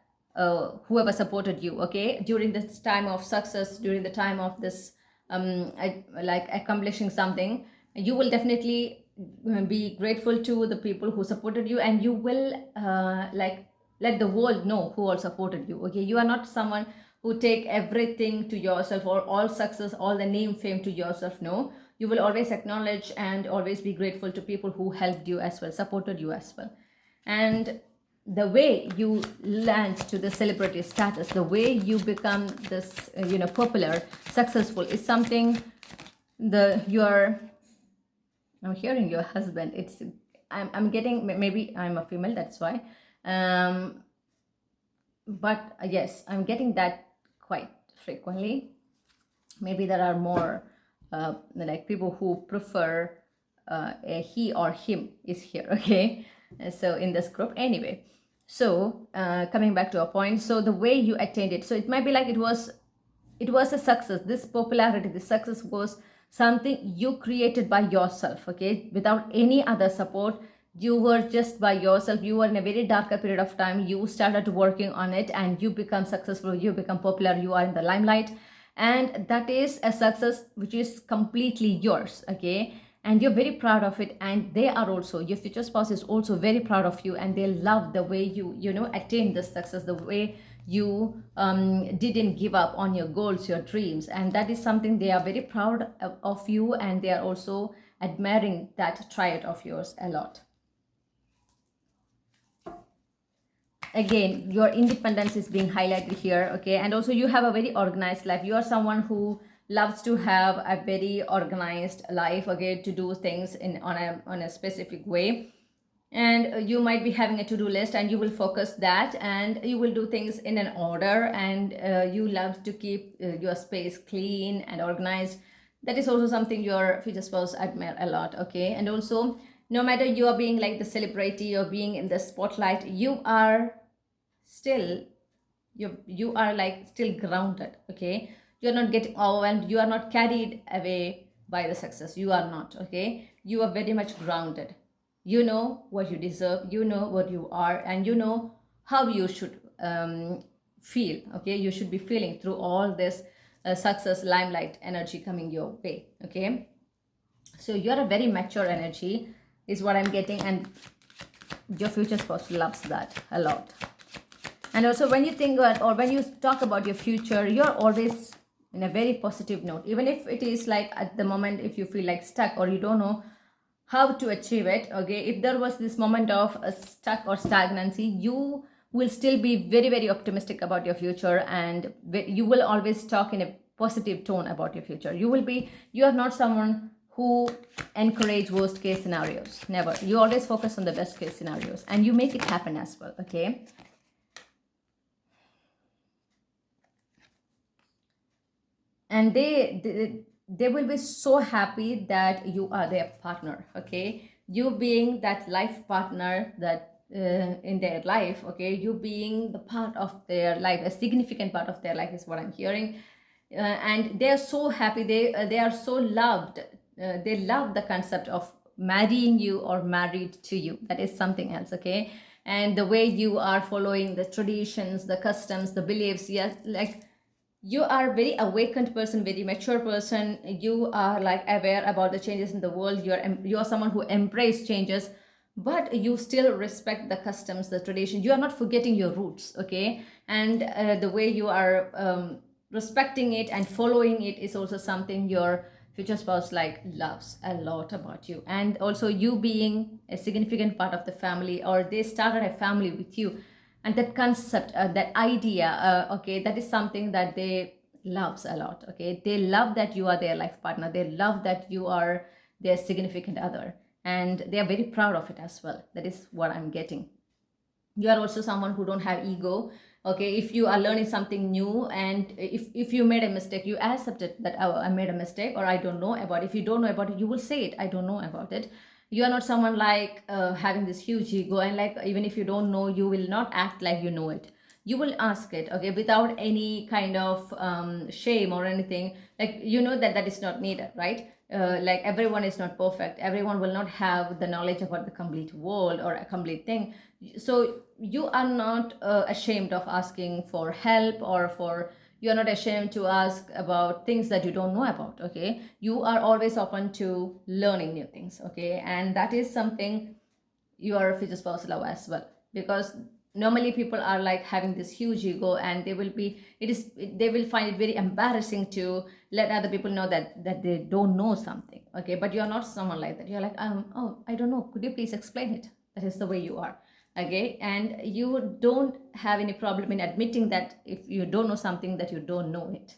whoever supported you, okay, during this time of success, during the time of this like accomplishing something, you will definitely be grateful to the people who supported you, and you will like let the world know who all supported you. Okay, you are not someone who take everything to yourself, or all success, all the name, fame to yourself. No, you will always acknowledge and always be grateful to people who helped you as well, supported you as well. And the way you land to the celebrity status, the way you become this popular, successful, is something the your I'm hearing your husband. I'm getting, maybe I'm a female, that's why. Um, but yes, I'm getting that quite frequently. Maybe there are more like people who prefer a he or him is here, okay? So in this group, anyway. So coming back to a point, so the way you attained it, so it might be like it was a success. This popularity, this success was something you created by yourself, okay, without any other support. You were just by yourself, you were in a very darker period of time, you started working on it, and you become successful, you become popular, you are in the limelight, and that is a success which is completely yours, okay, and you're very proud of it, and they are also, your future spouse is also very proud of you, and they love the way you attain this success, the way you didn't give up on your goals, your dreams, and that is something they are very proud of you, and they are also admiring that trait of yours a lot. Again, your independence is being highlighted here, okay, and also you have a very organized life. You are someone who loves to have a very organized life, okay, to do things on a specific way, and you might be having a to-do list, and you will focus that, and you will do things in an order, and you love to keep your space clean and organized. That is also something your future spouse admire a lot, okay, and also no matter you are being like the celebrity or being in the spotlight, you are still, you are like still grounded, okay, you're not getting overwhelmed, you are not carried away by the success, you are not, okay, you are very much grounded. You know what you deserve, you know what you are, and you know how you should feel, okay, you should be feeling through all this success, limelight energy coming your way, okay. So you're a very mature energy is what I'm getting, and your future spouse loves that a lot. And also when you think about, or when you talk about your future, you're always in a very positive note, even if it is like at the moment, if you feel like stuck or you don't know how to achieve it, okay, if there was this moment of stuck or stagnancy, you will still be very, very optimistic about your future, and you will always talk in a positive tone about your future. You are not someone who encourage worst case scenarios, never. You always focus on the best case scenarios, and you make it happen as well, okay. And they will be so happy that you are their partner, okay, you being that life partner, that in their life, okay, you being the part of their life, a significant part of their life is what I'm hearing. And they are so happy, they are so loved, they love the concept of marrying you or married to you. That is something else, okay. And the way you are following the traditions, the customs, the beliefs, yes, like you are very awakened person, very mature person, you are like aware about the changes in the world, you're someone who embrace changes, but you still respect the customs, the tradition, you are not forgetting your roots, okay. And the way you are respecting it and following it is also something your future spouse like loves a lot about you. And also you being a significant part of the family, or they started a family with you, and that concept, that idea, okay, that is something that they loves a lot, okay. They love that you are their life partner, they love that you are their significant other, and they are very proud of it as well. That is what I'm getting. You are also someone who don't have ego, okay. If you are learning something new, and if you made a mistake, you accept it, that, oh, I made a mistake, or I don't know about it. If you don't know about it, you will say it, I don't know about it. You are not someone like having this huge ego, and like even if you don't know, you will not act like you know it. You will ask it, okay, without any kind of shame or anything. Like you know that that is not needed, right? Like everyone is not perfect, everyone will not have the knowledge about the complete world or a complete thing. So you are not ashamed of asking for help, or for, you are not ashamed to ask about things that you don't know about, okay? You are always open to learning new things, okay? And that is something your future spouse love as well, because normally people are like having this huge ego, and they will be, they will find it very embarrassing to let other people know that they don't know something, okay? But you're not someone like that. You're like, oh, I don't know, could you please explain it? That is the way you are, okay? And you don't have any problem in admitting that if you don't know something, that you don't know it,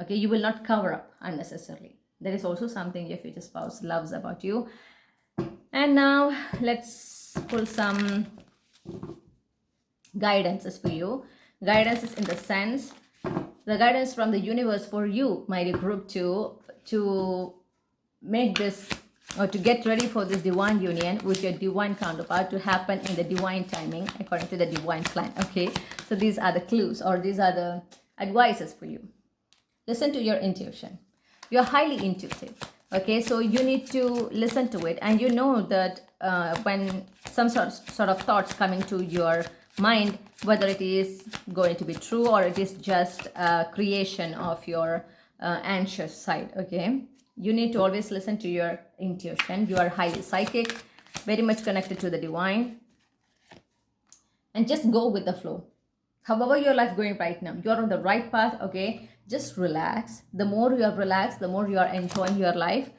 okay? You will not cover up unnecessarily. That is also something your future spouse loves about you. And now let's pull some guidances for you. Guidances in the sense, the guidance from the universe for you, my dear group, to make this, or to get ready for this divine union with your divine counterpart to happen in the divine timing according to the divine plan, okay? So these are the clues, or these are the advices for you. Listen to your intuition. You're highly intuitive, okay? So you need to listen to it, and you know that when some sort of thoughts coming to your mind, whether it is going to be true or it is just a creation of your anxious side, okay? You need to always listen to your intuition. You are highly psychic, very much connected to the divine, and just go with the flow. However your life going right now, you're on the right path, okay? Just relax. The more you are relaxed, the more you are enjoying your life,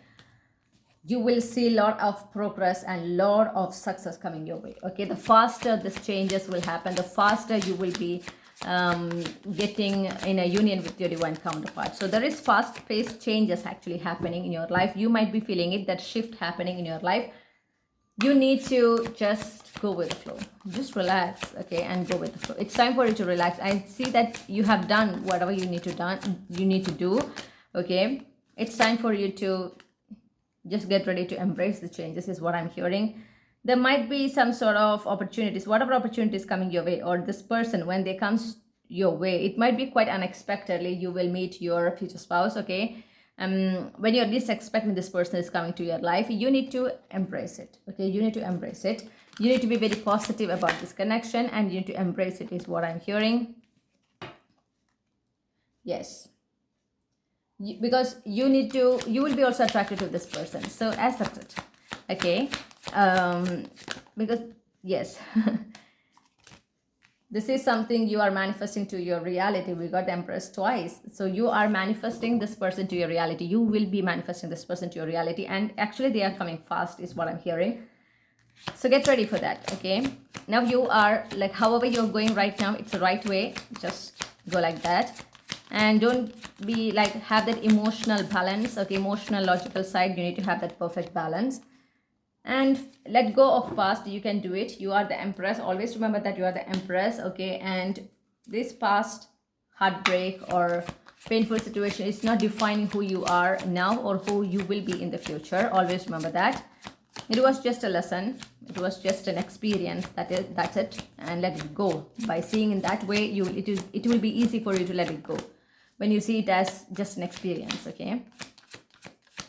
you will see a lot of progress and lot of success coming your way, okay? The faster these changes will happen, the faster you will be getting in a union with your divine counterpart. So there is fast-paced changes actually happening in your life. You might be feeling it, that shift happening in your life. You need to just go with the flow. Just relax, okay, and go with the flow. It's time for you to relax. I see that you have done whatever you need to do, okay? It's time for you to just get ready to embrace the changes, is what I'm hearing. There might be some sort of opportunities, whatever opportunities coming your way, or this person, when they comes your way, it might be quite unexpectedly. You will meet your future spouse, okay? When you're least expecting this person is coming to your life, you need to embrace it, okay? You need to embrace it. You need to be very positive about this connection, and you need to embrace it, is what I'm hearing. Yes, because you will be also attracted to this person, so accept it, okay? Because yes, this is something you are manifesting to your reality. We got the Empress twice, so you are manifesting this person to your reality. You will be manifesting this person to your reality, and actually they are coming fast, is what I'm hearing. So get ready for that, okay? Now you are like, however you're going right now, it's the right way. Just go like that, and don't be like, have that emotional balance, okay? Emotional logical side, you need to have that perfect balance, and let go of past. You can do it. You are the Empress. Always remember that you are the Empress, okay? And this past heartbreak or painful situation is not defining who you are now or who you will be in the future. Always remember that. It was just a lesson. It was just an experience. That's it. And let it go. By seeing in that way, it will be easy for you to let it go when you see it as just an experience, okay?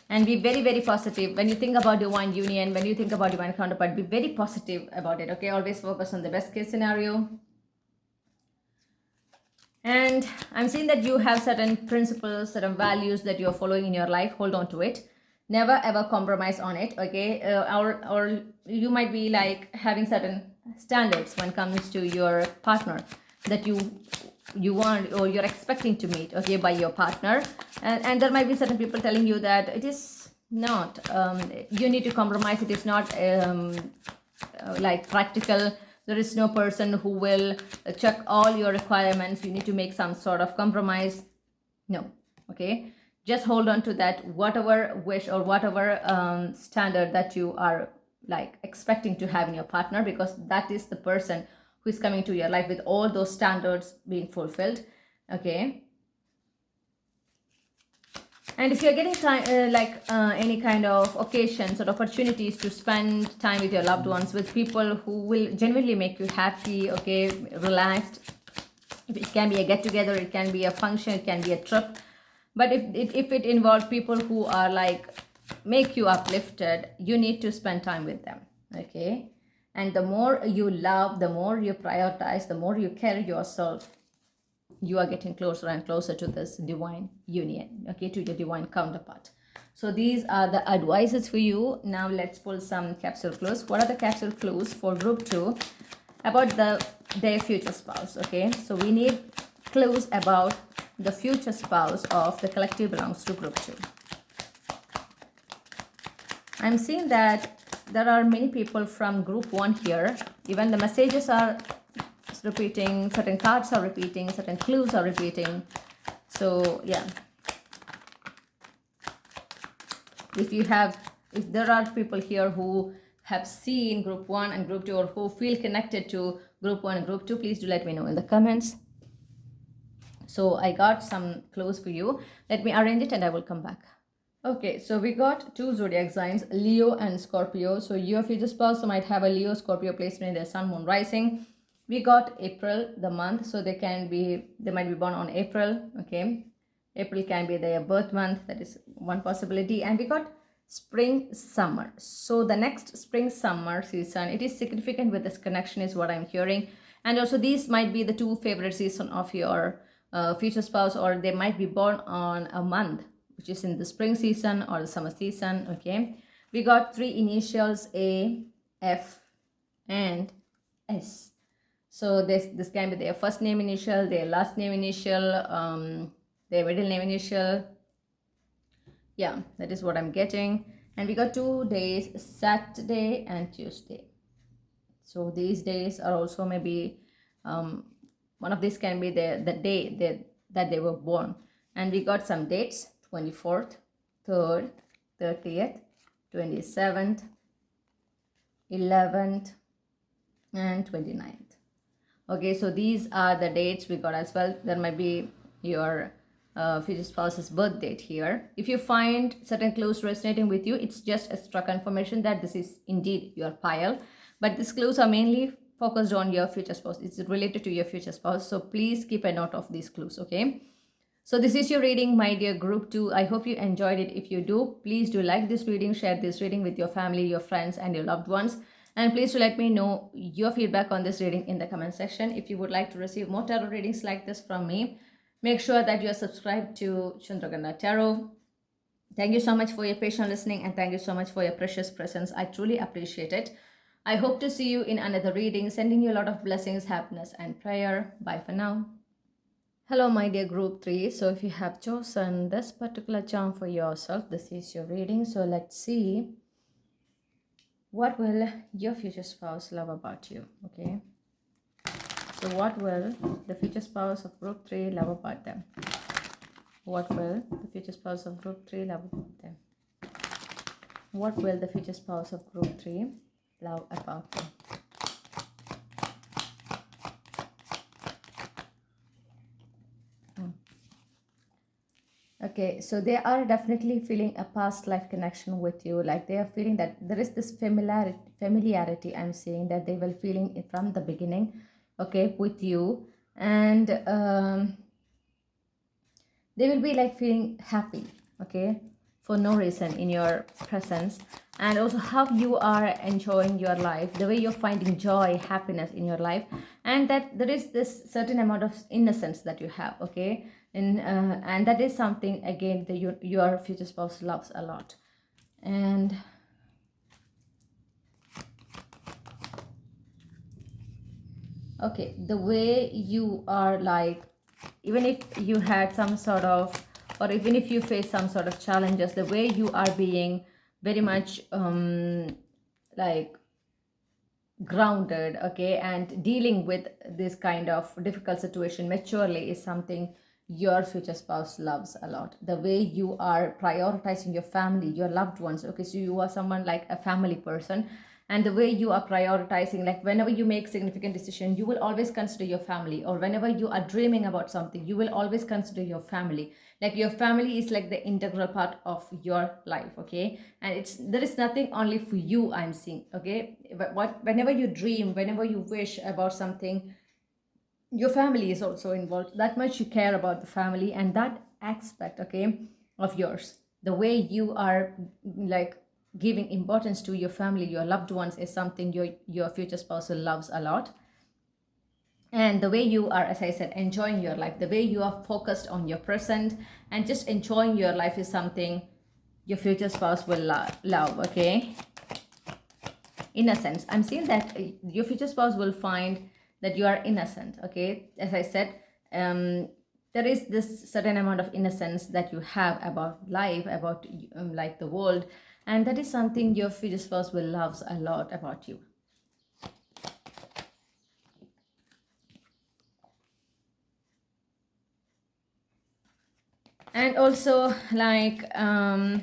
And be very, very positive. When you think about divine union, when you think about divine counterpart, be very positive about it, okay? Always focus on the best case scenario. And I'm seeing that you have certain principles, certain values that you're following in your life. Hold on to it. Never ever compromise on it, okay? Or you might be like having certain standards when it comes to your partner that you want or you're expecting to meet, okay, by your partner. And there might be certain people telling you that it is not, you need to compromise. It is not like practical. There is no person who will check all your requirements. You need to make some sort of compromise. No, okay? Just hold on to that, whatever wish or whatever standard that you are like expecting to have in your partner, because that is the person who is coming to your life with all those standards being fulfilled, okay? And if you're getting time, any kind of occasions or opportunities to spend time with your loved ones, with people who will genuinely make you happy, okay, relaxed. It can be a get together, it can be a function, it can be a trip. But if it involves people who are like make you uplifted, you need to spend time with them, okay? And the more you love, the more you prioritize, the more you care yourself, you are getting closer and closer to this divine union, okay, to your divine counterpart. So these are the advices for you. Now let's pull some capsule clues. What are the capsule clues for group 2 about their future spouse? Okay, so we need clues about the future spouse of the collective belongs to group 2. I'm seeing that there are many people from group 1 here. Even the messages are repeating, certain cards are repeating, certain clues are repeating. So yeah, if there are people here who have seen group 1 and group 2, or who feel connected to group 1 and group 2, please do let me know in the comments. So I got some clues for you. Let me arrange it and I will come back. Okay, so we got 2 zodiac signs, Leo and Scorpio. So your future spouse might have a Leo Scorpio placement in their sun, moon, rising. We got April, the month, so they might be born on April, okay? April can be their birth month, that is one possibility. And we got spring, summer. So the next spring, summer season, it is significant with this connection is what I'm hearing. And also these might be the 2 favorite season of your future spouse, or they might be born on a month which is in the spring season or the summer season, okay? We got 3 initials, A, F, and S. So this can be their first name initial, their last name initial, their middle name initial. Yeah, that is what I'm getting. And we got 2 days, Saturday and Tuesday. So these days are also maybe one of these can be the day that they were born. And we got some dates, 24th, 3rd, 30th, 27th, 11th, and 29th. Okay, so these are the dates we got as well. There might be your future spouse's birth date here. If you find certain clues resonating with you, it's just extra confirmation that this is indeed your pile. But these clues are mainly focused on your future spouse. It's related to your future spouse. So please keep a note of these clues, okay? So this is your reading, my dear group 2. I hope you enjoyed it. If you do, please do like this reading, share this reading with your family, your friends, and your loved ones. And please do let me know your feedback on this reading in the comment section. If you would like to receive more tarot readings like this from me, make sure that you are subscribed to Chandraghanta Tarot. Thank you so much for your patient listening, and thank you so much for your precious presence. I truly appreciate it. I hope to see you in another reading. Sending you a lot of blessings, happiness, and prayer. Bye for now. Hello, my dear group 3. So if you have chosen this particular charm for yourself, this is your reading. So let's see, what will your future spouse love about you, okay? So what will the future spouse of group 3 love about them? What will the future spouse of group 3 love about them? What will the future spouse of group 3 love about them? Okay, so they are definitely feeling a past life connection with you. Like they are feeling that there is this familiarity I'm seeing that they will feeling it from the beginning, okay, with you. And they will be like feeling happy, okay, for no reason in your presence. And also how you are enjoying your life, the way you're finding joy, happiness in your life, and that there is this certain amount of innocence that you have, okay? And that is something again that your future spouse loves a lot. And okay, the way you are like, even if you had some sort of, or even if you face some sort of challenges, the way you are being very much like grounded, okay, and dealing with this kind of difficult situation maturely is something your future spouse loves a lot. The way you are prioritizing your family, your loved ones, okay, so you are someone like a family person, and the way you are prioritizing, like whenever you make significant decision, you will always consider your family, or whenever you are dreaming about something, you will always consider your family. Like your family is like the integral part of your life, okay? And it's, there is nothing only for you, I'm seeing, okay? But whenever you dream, whenever you wish about something, your family is also involved. That much you care about the family and that aspect, okay, of yours. The way you are like giving importance to your family, your loved ones, is something your future spouse loves a lot. And the way you are, as I said, enjoying your life, the way you are focused on your present and just enjoying your life, is something your future spouse will love, okay? Innocence, I'm seeing that your future spouse will find that you are innocent, okay? As I said, there is this certain amount of innocence that you have about life, about like the world, and that is something your future spouse will love a lot about you. And also like how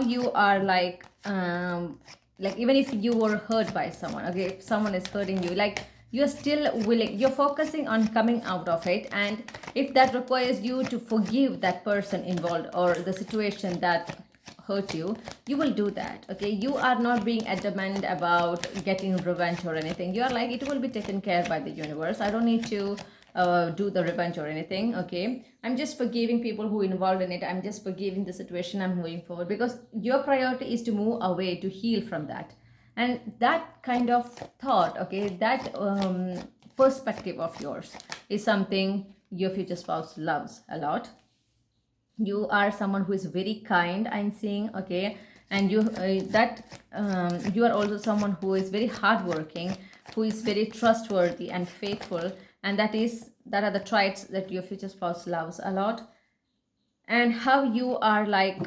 you are like even if you were hurt by someone, okay, if someone is hurting you, like you're still willing, you're focusing on coming out of it. And if that requires you to forgive that person involved or the situation that hurt you, you will do that, okay? You are not being adamant about getting revenge or anything. You are like, it will be taken care by the universe, I don't need to do the revenge or anything, okay? I'm just forgiving people who involved in it, I'm just forgiving the situation, I'm moving forward, because your priority is to move away, to heal from that. And that kind of thought, okay, that perspective of yours is something your future spouse loves a lot. You are someone who is very kind, I'm seeing, okay? And you are also someone who is very hardworking, who is very trustworthy and faithful, and that are the traits that your future spouse loves a lot. And how you are like,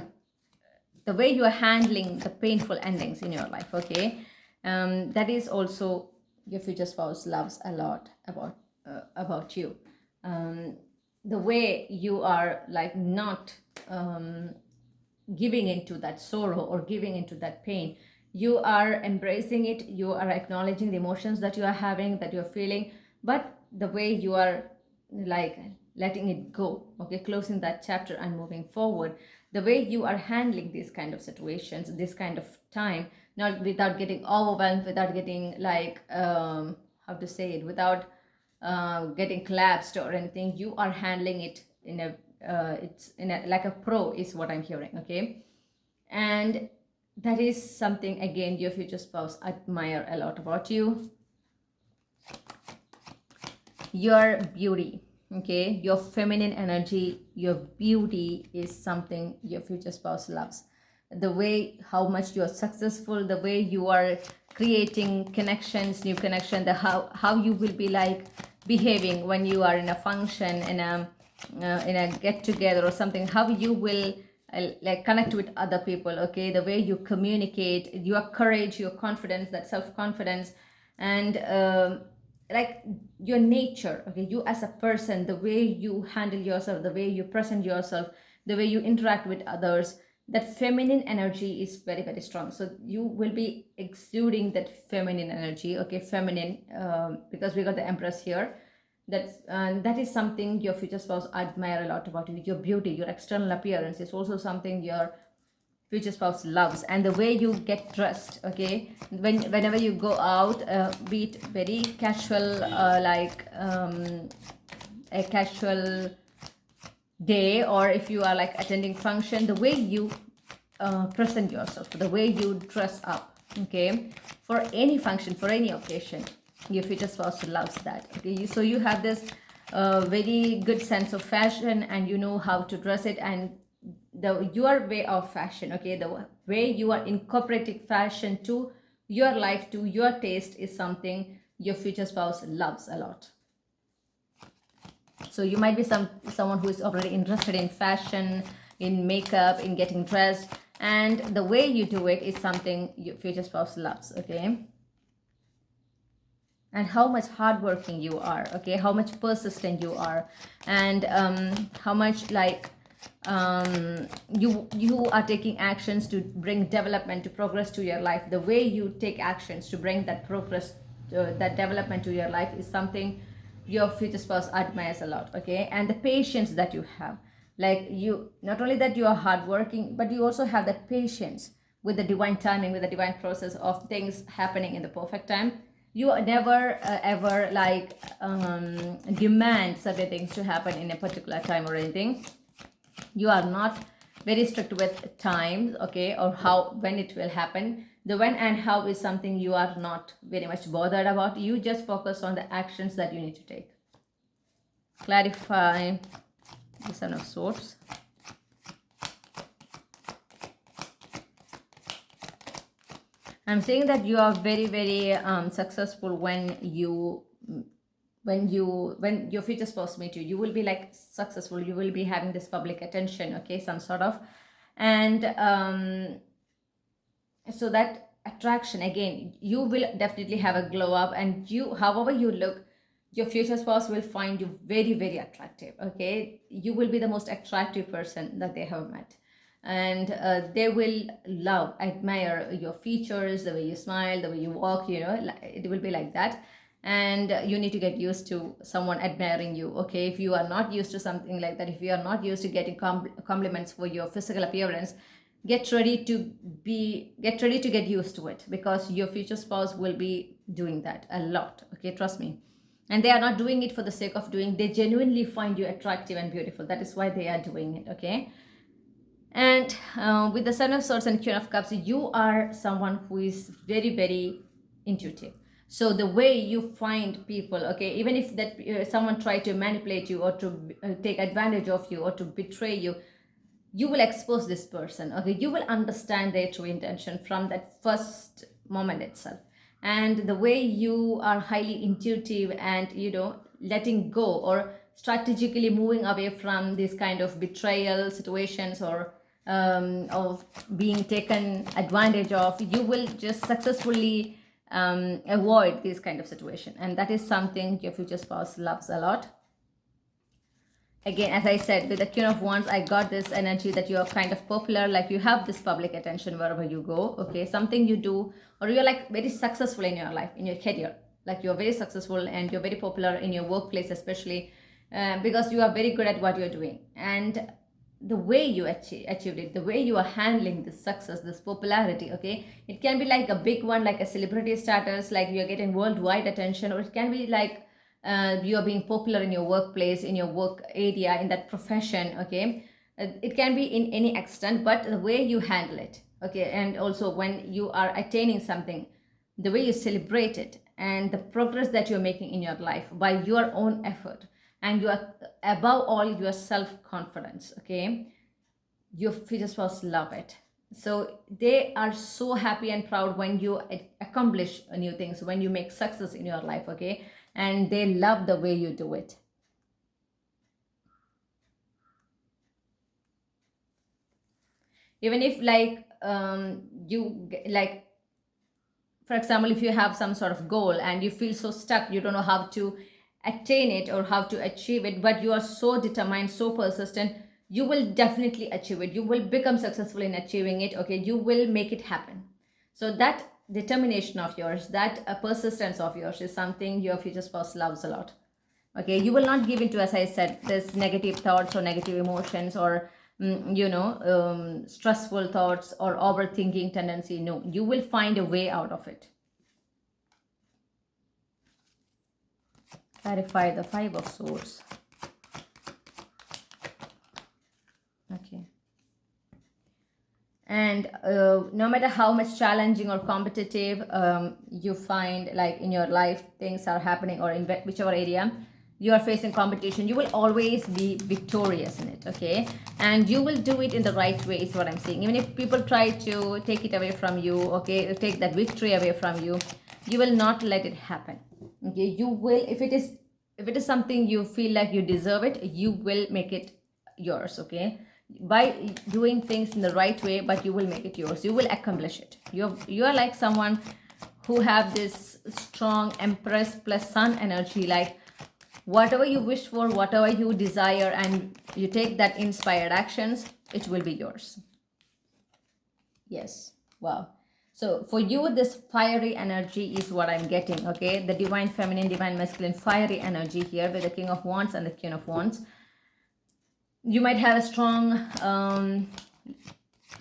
the way you are handling the painful endings in your life, okay? That is also your future spouse loves a lot about you. The way you are like not giving into that sorrow or giving into that pain, you are embracing it, you are acknowledging the emotions that you are having, that you are feeling, but the way you are like letting it go, okay, closing that chapter and moving forward, the way you are handling these kind of situations, this kind of time, not without getting overwhelmed, without getting like how to say it, without getting collapsed or anything, you are handling it in a it's in a like a pro is what I'm hearing, okay? And that is something again your future spouse admire a lot about you. Your beauty, okay, your feminine energy, your beauty is something your future spouse loves. The way how much you're successful, the way you are creating connections, new connection, the how you will be like behaving when you are in a function, in a get together or something, how you will like connect with other people, okay? The way you communicate, your courage, your confidence, that self-confidence, and like your nature, okay, you as a person, the way you handle yourself, the way you present yourself, the way you interact with others, that feminine energy is very very strong. So you will be exuding that feminine energy, okay? Feminine, because we got the empress here. That is something your future spouse admire a lot about you. Your beauty, your external appearance is also something your future spouse loves. And the way you get dressed, okay, whenever you go out, be it very casual, a casual day, or if you are like attending function, the way you present yourself, the way you dress up, okay, for any function, for any occasion, your future spouse loves that, okay? So you have this very good sense of fashion, and you know how to dress it, and your way of fashion, okay, the way you are incorporating fashion to your life, to your taste, is something your future spouse loves a lot. So you might be someone who is already interested in fashion, in makeup, in getting dressed, and the way you do it is something your future spouse loves, okay? And how much hardworking you are, okay, how much persistent you are, and how much like you are taking actions to bring development, to progress to your life. The way you take actions to bring that progress, that development to your life is something your future spouse admires a lot. Okay, and the patience that you have, like, you, not only that you are hardworking, but you also have that patience with the divine timing, with the divine process of things happening in the perfect time. You are never ever like demand certain things to happen in a particular time or anything. You are not very strict with time, okay, or how, when it will happen. The when and how is something you are not very much bothered about. You just focus on the actions that you need to take. Clarify the Son of Swords. I'm saying that you are very, very successful when your future spouse meet you. You will be like successful. You will be having this public attention, okay, some sort of, and so that attraction, again, you will definitely have a glow up, and you, however you look, your future spouse will find you very, very attractive. Okay, you will be the most attractive person that they have met, and they will love, admire your features, the way you smile, the way you walk, it will be like that. And you need to get used to someone admiring you. Okay, if you are not used to something like that, if you are not used to getting compliments for your physical appearance, get ready to get used to it, because your future spouse will be doing that a lot. Okay, trust me. And they are not doing it for the sake of doing. They genuinely find you attractive and beautiful. That is why they are doing it. Okay, and with the Son of Swords and Queen of Cups, you are someone who is very, very intuitive. So the way you find people, okay, even if that someone try to manipulate you, or to take advantage of you, or to betray you, you will expose this person. Okay, you will understand their true intention from that first moment itself. And the way you are highly intuitive, and letting go, or strategically moving away from this kind of betrayal situations, or of being taken advantage of, you will just successfully avoid this kind of situation. And that is something your future spouse loves a lot. Again, as I said, with the Queen of Wands, I got this energy that you are kind of popular, like you have this public attention wherever you go. Okay, something you do, or you're like very successful in your life, in your career, like you're very successful and you're very popular in your workplace, especially because you are very good at what you're doing. And the way you achieved it, the way you are handling this success, this popularity, okay, it can be like a big one, like a celebrity status, like you're getting worldwide attention, or it can be like you are being popular in your workplace, in your work area, in that profession. Okay, it can be in any extent, but the way you handle it, okay, and also when you are attaining something, the way you celebrate it, and the progress that you're making in your life by your own effort, and you are, above all, your self-confidence. Okay, your future spouse love it. So they are so happy and proud when you accomplish new things, when you make success in your life. Okay, and they love the way you do it. Even if like like, for example, if you have some sort of goal and you feel so stuck, you don't know how to attain it or how to achieve it, but you are so determined, so persistent, you will definitely achieve it. You will become successful in achieving it. Okay, you will make it happen. So that determination of yours, that persistence of yours, is something your future spouse loves a lot. Okay, you will not give into, as I said, this negative thoughts or negative emotions, or stressful thoughts or overthinking tendency. No, you will find a way out of it. Clarify the Five of Swords. Okay, and no matter how much challenging or competitive you find, like in your life, things are happening, or in whichever area you are facing competition, you will always be victorious in it. Okay, and you will do it in the right way, is what I'm saying. Even if people try to take it away from you, okay, take that victory away from you, you will not let it happen. Okay, you will, if it is something you feel like you deserve it, you will make it yours. Okay, by doing things in the right way, but you will make it yours. You will accomplish it. You are like someone who have this strong Empress plus Sun energy, like whatever you wish for, whatever you desire, and you take that inspired actions, it will be yours. Yes. Wow. So for you, this fiery energy is what I'm getting, okay? The divine feminine, divine masculine, fiery energy here with the King of Wands and the Queen of Wands. You might have a strong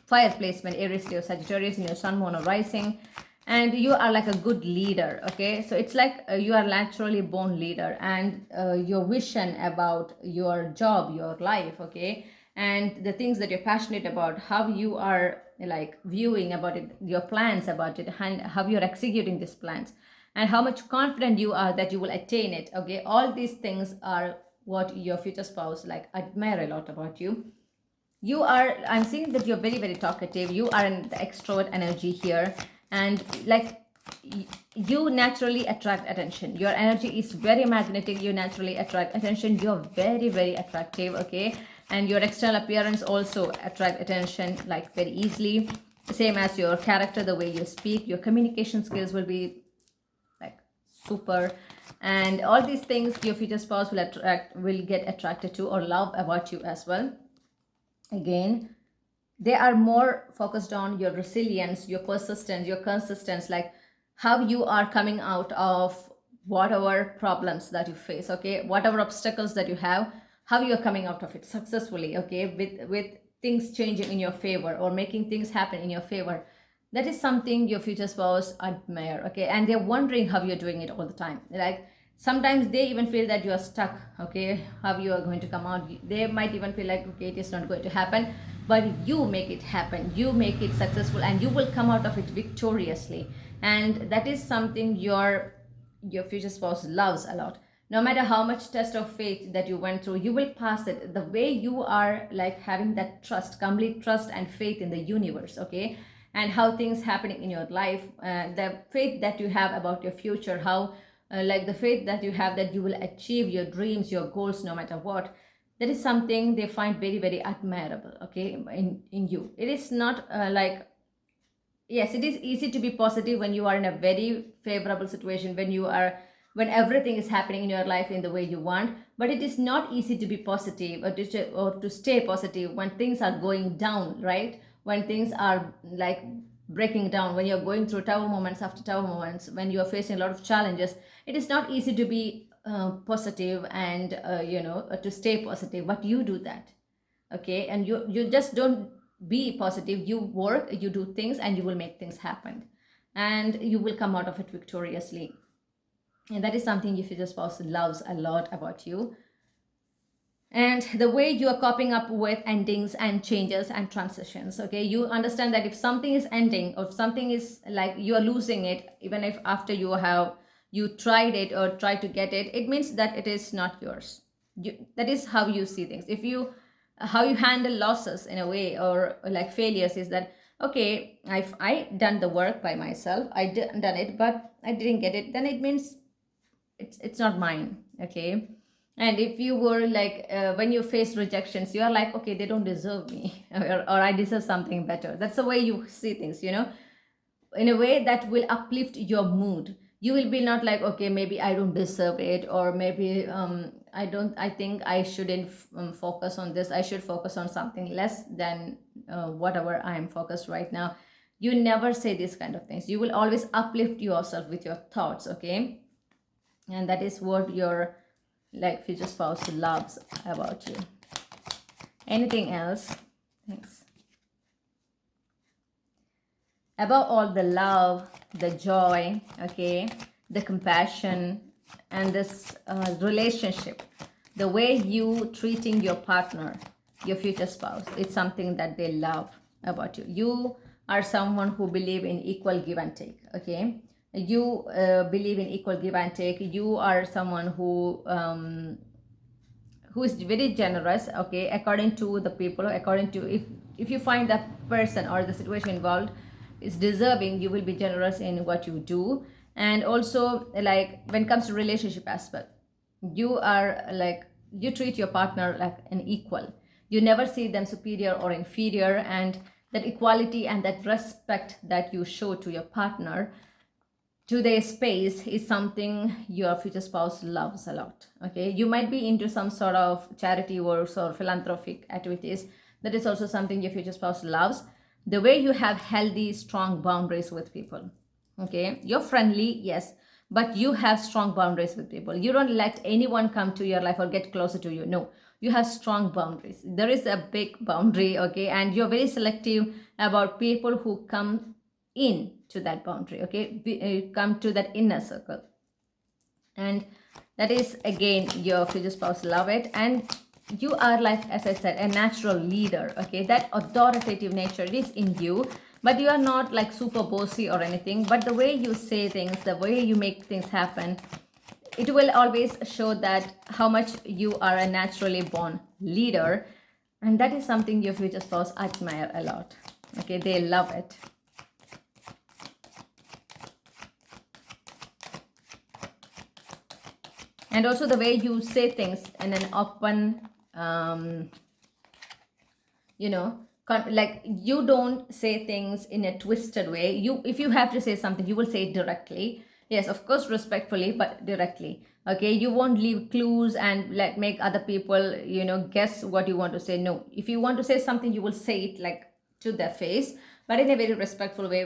fire placement, Aries, Leo, Sagittarius in your sun, moon, or rising. And you are like a good leader, okay? So it's like you are naturally born leader, and your vision about your job, your life, okay? And the things that you're passionate about, how you are like viewing about it, your plans about it, and how you're executing these plans, and how much confident you are that you will attain it, okay? All these things are what your future spouse like admire a lot about you. You are, I'm seeing that you're very, very talkative. You are in the extrovert energy here, and like you naturally attract attention. Your energy is very magnetic. You naturally attract attention. You're very, very attractive, okay? And your external appearance also attract attention like very easily. Same as your character, the way you speak, your communication skills will be like super. And all these things your future spouse will get attracted to or love about you as well. Again, they are more focused on your resilience, your persistence, your consistency, like how you are coming out of whatever problems that you face, okay? Whatever obstacles that you have, how you are coming out of it successfully, okay? With things changing in your favor or making things happen in your favor. That is something your future spouse admire, okay? And they're wondering how you're doing it all the time. Like sometimes they even feel that you are stuck, okay? How you are going to come out. They might even feel like, okay, it is not going to happen, but you make it happen, you make it successful, and you will come out of it victoriously. And that is something your future spouse loves a lot. No matter how much test of faith that you went through, you will pass it. The way you are like having that trust, complete trust and faith in the universe, okay? And how things happening in your life, the faith that you have about your future, how like the faith that you have that you will achieve your dreams, your goals, no matter what. That is something they find very, very admirable, okay, in you. It is not like, yes, it is easy to be positive when you are in a very favorable situation, when everything is happening in your life in the way you want. But it is not easy to be positive or to stay positive when things are going down, right? When things are like breaking down, when you're going through tough moments after tough moments, when you are facing a lot of challenges, it is not easy to be positive and to stay positive. But you do that, okay? And you just don't be positive. You work, you do things, and you will make things happen, and you will come out of it victoriously. And that is something your future spouse loves a lot about you. And the way you are coping up with endings and changes and transitions, okay? You understand that if something is ending or if something is like you are losing it, even if after you tried it or try to get it, it means that it is not yours. That is how you see things. If you how you handle losses in a way, or like failures, is that okay, I done the work by myself, done it, but I didn't get it, then it means it's not mine, okay? And if you were like when you face rejections, you are like, okay, they don't deserve me, or I deserve something better. That's the way you see things, in a way that will uplift your mood. You will be not like, okay, maybe I don't deserve it, or maybe I think I shouldn't focus on this, I should focus on something less than whatever I am focused right now. You never say these kind of things. You will always uplift yourself with your thoughts, okay? And that is what your like future spouse loves about you. Anything else? Thanks. Above all, the love, the joy, okay, the compassion, and this relationship, the way you treating your partner, your future spouse, it's something that they love about you. You are someone who believe in equal give and take, okay? You believe in equal give and take. You are someone who is very generous, okay, according to the people, according to if you find that person or the situation involved is deserving, you will be generous in what you do. And also, like when it comes to relationship aspect, you are like, you treat your partner like an equal. You never see them superior or inferior, and that equality and that respect that you show to your partner, to their space is something your future spouse loves a lot. Okay, you might be into some sort of charity works or philanthropic activities. That is also something your future spouse loves. The way you have healthy, strong boundaries with people. Okay, you're friendly, yes, but you have strong boundaries with people. You don't let anyone come to your life or get closer to you. No, you have strong boundaries. There is a big boundary, okay, and you're very selective about people who come in to that boundary. Okay, come to that inner circle, and that is again your future spouse love it. And you are, like as I said, a natural leader. Okay, that authoritative nature is in you, but you are not like super bossy or anything. But the way you say things, the way you make things happen, it will always show that how much you are a naturally born leader. And that is something your future spouse admire a lot. Okay, they love it. And also the way you say things in an open, like you don't say things in a twisted way. If you have to say something, you will say it directly. Yes, of course, respectfully, but directly. Okay, you won't leave clues and like make other people, guess what you want to say. No, if you want to say something, you will say it like to their face, but in a very respectful way.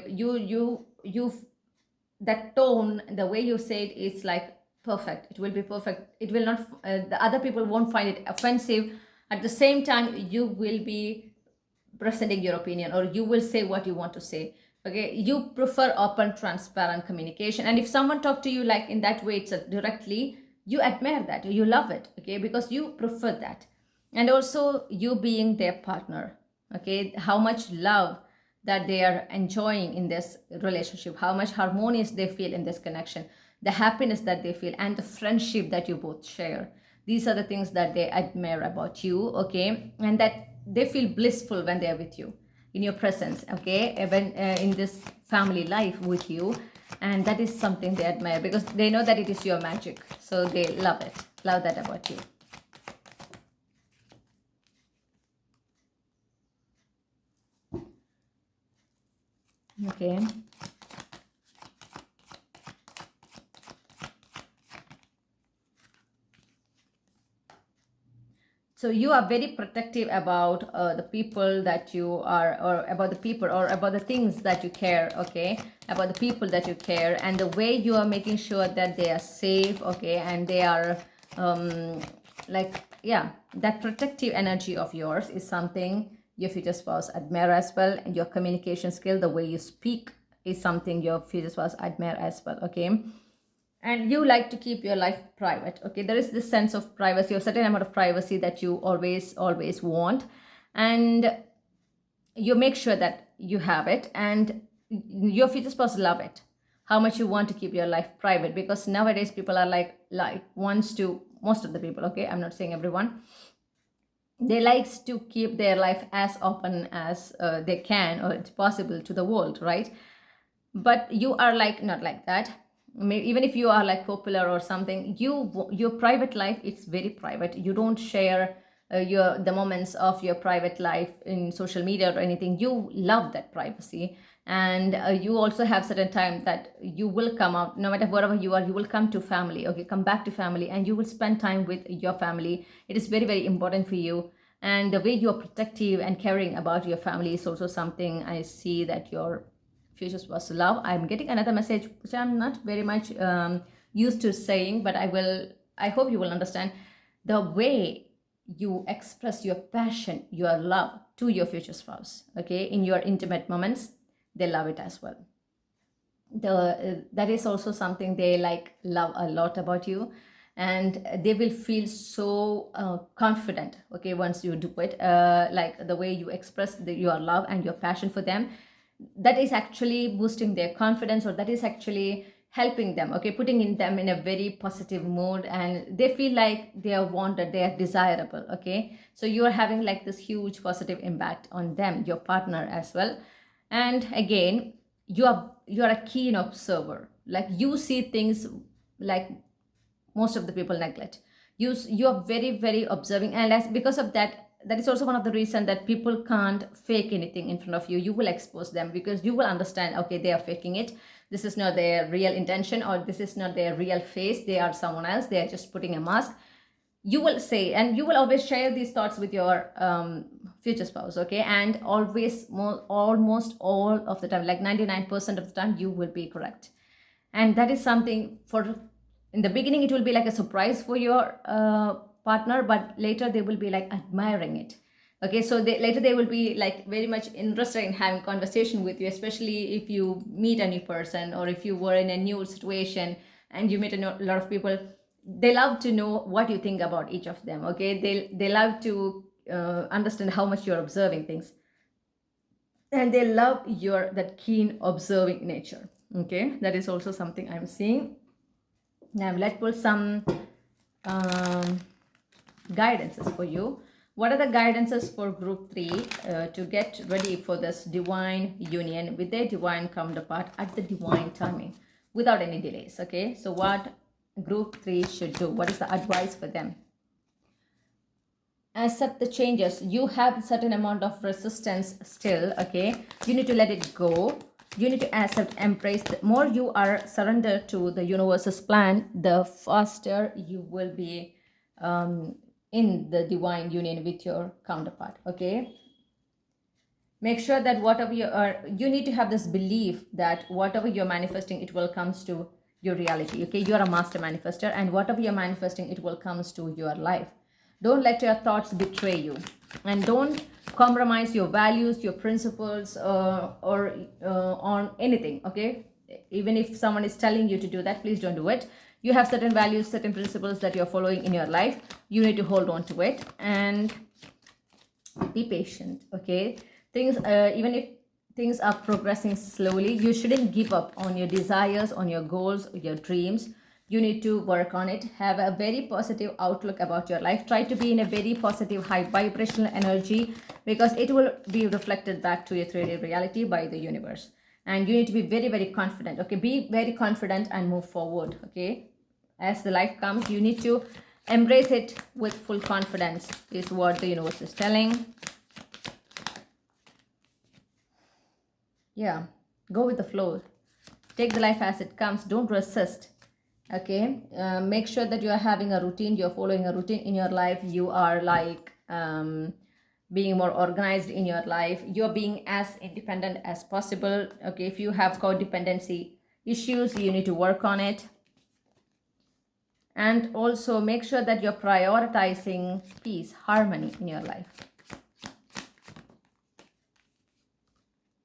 That tone, the way you say it is like perfect. It will be perfect. It will not, the other people won't find it offensive. At the same time, you will be presenting your opinion, or you will say what you want to say. Okay, you prefer open, transparent communication. And if someone talk to you like in that way, it's directly, you admire that, you love it. Okay, because you prefer that. And also you being their partner. Okay, how much love that they are enjoying in this relationship, how much harmonious they feel in this connection, the happiness that they feel, and the friendship that you both share. These are the things that they admire about you. Okay, and that they feel blissful when they are with you, in your presence. Okay, even in this family life with you. And that is something they admire, because they know that it is your magic. So they love it, love that about you. Okay. So you are very protective about the people that you are, or about the people, or about the things that you care. Okay, about the people that you care, and the way you are making sure that they are safe. Okay, and they are that protective energy of yours is something your future spouse admire as well. And your communication skill, the way you speak, is something your future spouse admire as well. Okay, and you like to keep your life private. Okay, there is this sense of privacy, or certain amount of privacy that you always want. And you make sure that you have it, and your future spouse love it, how much you want to keep your life private. Because nowadays people are like wants to, most of the people, okay, I'm not saying everyone, they likes to keep their life as open as they can, or it's possible, to the world, right? But you are like not like that. Maybe even if you are like popular or something, your private life, it's very private. You don't share the moments of your private life in social media or anything. You love that privacy. And you also have certain time that you will come out, no matter wherever you are, you will come to family. Okay, come back to family, and you will spend time with your family. It is very, very important for you. And the way you are protective and caring about your family is also something I see that your future spouse love. I'm getting another message which I'm not very much used to saying, but I hope you will understand. The way you express your passion, your love to your future spouse, okay, in your intimate moments, they love it as well. That is also something they love a lot about you. And they will feel so confident, okay, once you do it, like the way you express your love and your passion for them. That is actually boosting their confidence, or that is actually helping them, okay, putting in them in a very positive mood, and they feel like they are wanted, they are desirable. Okay, so you are having like this huge positive impact on them, your partner as well. And again, you are a keen observer. Like you see things like most of the people neglect. You are very, very observing, and because of that, that is also one of the reasons that people can't fake anything in front of you. You will expose them, because you will understand, okay, they are faking it. this is not their real intention, or this is not their real face, they are someone else, they are just putting a mask, you will say, and you will always share these thoughts with your future spouse, okay? And always, almost all of the time, like 99% of the time, you will be correct. And that is something for, in the beginning it will be like a surprise for your partner, but later they will be like admiring it, okay? So later they will be like very much interested in having conversation with you, especially if you meet a new person, or if you were in a new situation and you meet a lot of people. They love to know what you think about each of them, okay? They love to understand how much you're observing things, and they love your that keen observing nature, okay? That is also something I'm seeing. Now let's pull some um, guidances for you. What are the guidances for group 3 to get ready for this divine union with their divine counterpart at the divine timing without any delays, okay? So what group 3 should do, what is the advice for them? Accept the changes. You have a certain amount of resistance still, okay? You need to let it go. You need to accept, embrace. The more you are surrendered to the universe's plan, the faster you will be in the divine union with your counterpart, okay? Make sure that whatever you are, you need to have this belief that whatever you're manifesting, it will comes to your reality, okay? You're a master manifester, and whatever you're manifesting, it will comes to your life. Don't let your thoughts betray you, and don't compromise your values, your principles, or on anything, okay? Even if someone is telling you to do that, please don't do it. You have certain values, certain principles that you're following in your life. You need to hold on to it and be patient, okay? Things, even if things are progressing slowly, you shouldn't give up on your desires, on your goals, your dreams. You need to work on it. Have a very positive outlook about your life. Try to be in a very positive, high vibrational energy, because it will be reflected back to your 3D reality by the universe. And you need to be very, very confident, okay? Be very confident and move forward, okay? As the life comes, you need to embrace it with full confidence, is what the universe is telling. Yeah, go with the flow. Take the life as it comes. Don't resist, okay? Make sure that you are having a routine, you're following a routine in your life. You are like being more organized in your life. You're being as independent as possible, okay? If you have codependency issues, you need to work on it. And also make sure that you're prioritizing peace, harmony in your life.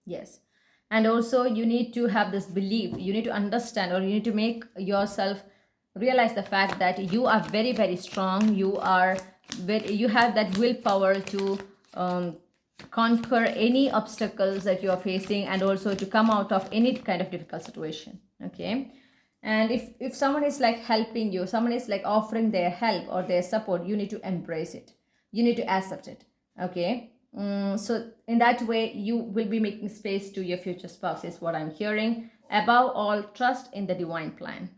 Yes. And also you need to have this belief, you need to understand, or you need to make yourself realize the fact that you are very, very strong. You are very, you have that willpower to conquer any obstacles that you are facing, and also to come out of any kind of difficult situation, okay? And if someone is like helping you, someone is like offering their help or their support, you need to embrace it, you need to accept it, okay? So in that way you will be making space to your future spouse, is what I'm hearing. Above all, trust in the divine plan.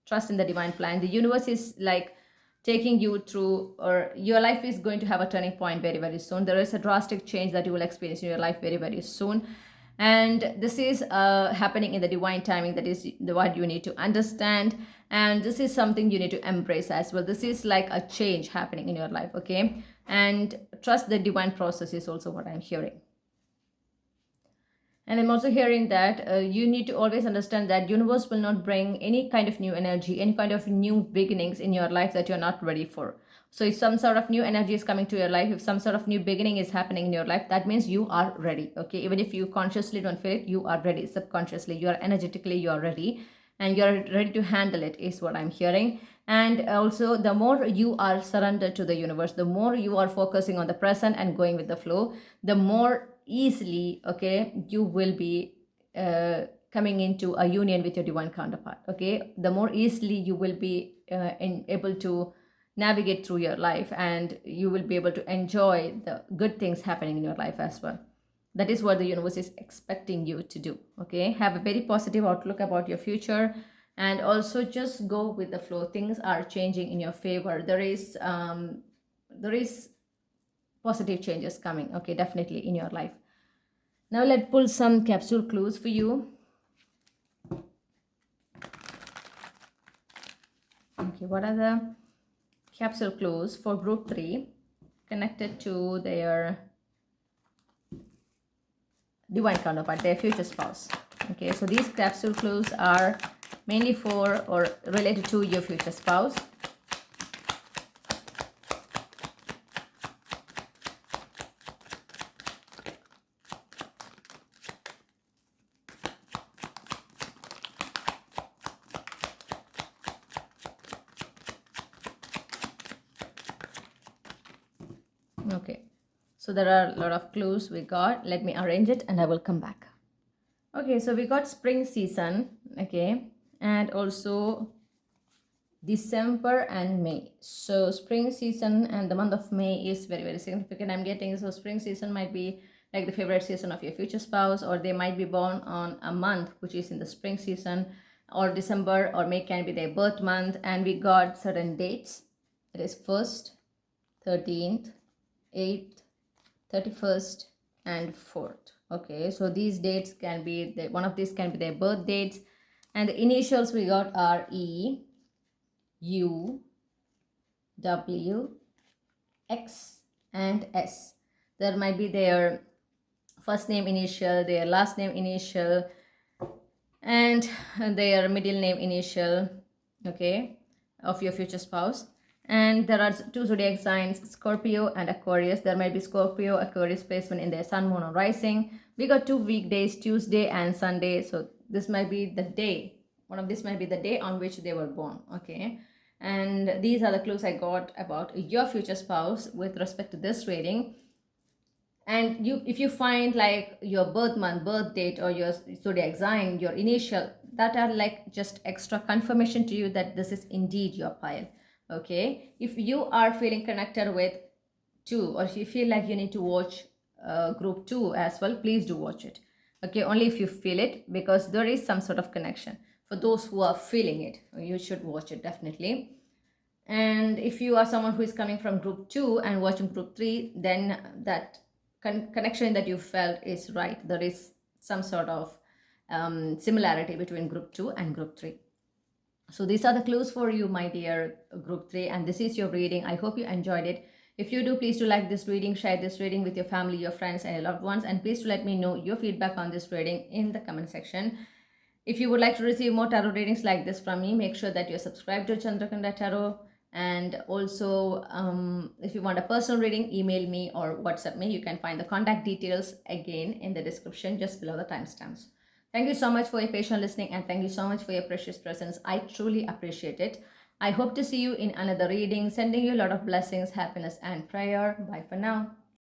Trust in the divine plan. The universe is like taking you through, or your life is going to have a turning point very, very soon. There is a drastic change that you will experience in your life very, very soon, and this is happening in the divine timing. That is what you need to understand, and this is something you need to embrace as well. This is like a change happening in your life, okay? And trust the divine process is also what I'm hearing. And I'm also hearing that you need to always understand that universe will not bring any kind of new energy, any kind of new beginnings in your life that you're not ready for. So if some sort of new energy is coming to your life, if some sort of new beginning is happening in your life, that means you are ready, okay? Even if you consciously don't feel it, you are ready. Subconsciously, you are energetically, you are ready, and you're ready to handle it, is what I'm hearing. And also, the more you are surrendered to the universe, the more you are focusing on the present and going with the flow, the more easily, okay, you will be coming into a union with your divine counterpart, okay? The more easily you will be able to navigate through your life, and you will be able to enjoy the good things happening in your life as well. That is what the universe is expecting you to do, okay? Have a very positive outlook about your future, and also just go with the flow. Things are changing in your favor. There is positive changes coming, okay, definitely in your life. Now let's pull some capsule clues for you. Okay, what are the capsule clues for group 3 connected to their divine counterpart, their future spouse? Okay, so these capsule clues are mainly for or related to your future spouse. Okay, so there are a lot of clues we got. Let me arrange it and I will come back. Okay, so we got spring season, okay, and also December and May. So spring season and the month of May is very, very significant, I'm getting. So spring season might be like the favorite season of your future spouse, or they might be born on a month which is in the spring season, or December or May can be their birth month. And we got certain dates. It is 1st, 13th, 8th, 31st, and 4th. Okay, so these dates can be one of these can be their birth dates, and the initials we got are E, U, W, X, and S. There might be their first name initial, their last name initial, and their middle name initial, okay, of your future spouse. And there are 2 zodiac signs, Scorpio and Aquarius. There might be Scorpio, Aquarius placement in their sun, moon, or rising. We got 2 weekdays, Tuesday and Sunday. So this might be the day. One of this might be the day on which they were born, okay. And these are the clues I got about your future spouse with respect to this reading. And if you find like your birth month, birth date, or your zodiac sign, your initial, that are like just extra confirmation to you that this is indeed your pile. Okay, if you are feeling connected with 2, or if you feel like you need to watch group 2 as well, please do watch it. Okay, only if you feel it, because there is some sort of connection. For those who are feeling it, you should watch it definitely. And if you are someone who is coming from group 2 and watching group 3, then that connection that you felt is right. There is some sort of similarity between group 2 and group 3. So these are the clues for you, my dear group 3, and this is your reading. I hope you enjoyed it. If you do, please do like this reading, share this reading with your family, your friends, and your loved ones, and please do let me know your feedback on this reading in the comment section. If you would like to receive more tarot readings like this from me, make sure that you're subscribed to Chandraghanta Tarot. And also, if you want a personal reading, email me or WhatsApp me. You can find the contact details again in the description just below the timestamps. Thank you so much for your patient listening, and thank you so much for your precious presence. I truly appreciate it. I hope to see you in another reading. Sending you a lot of blessings, happiness, and prayer. Bye for now.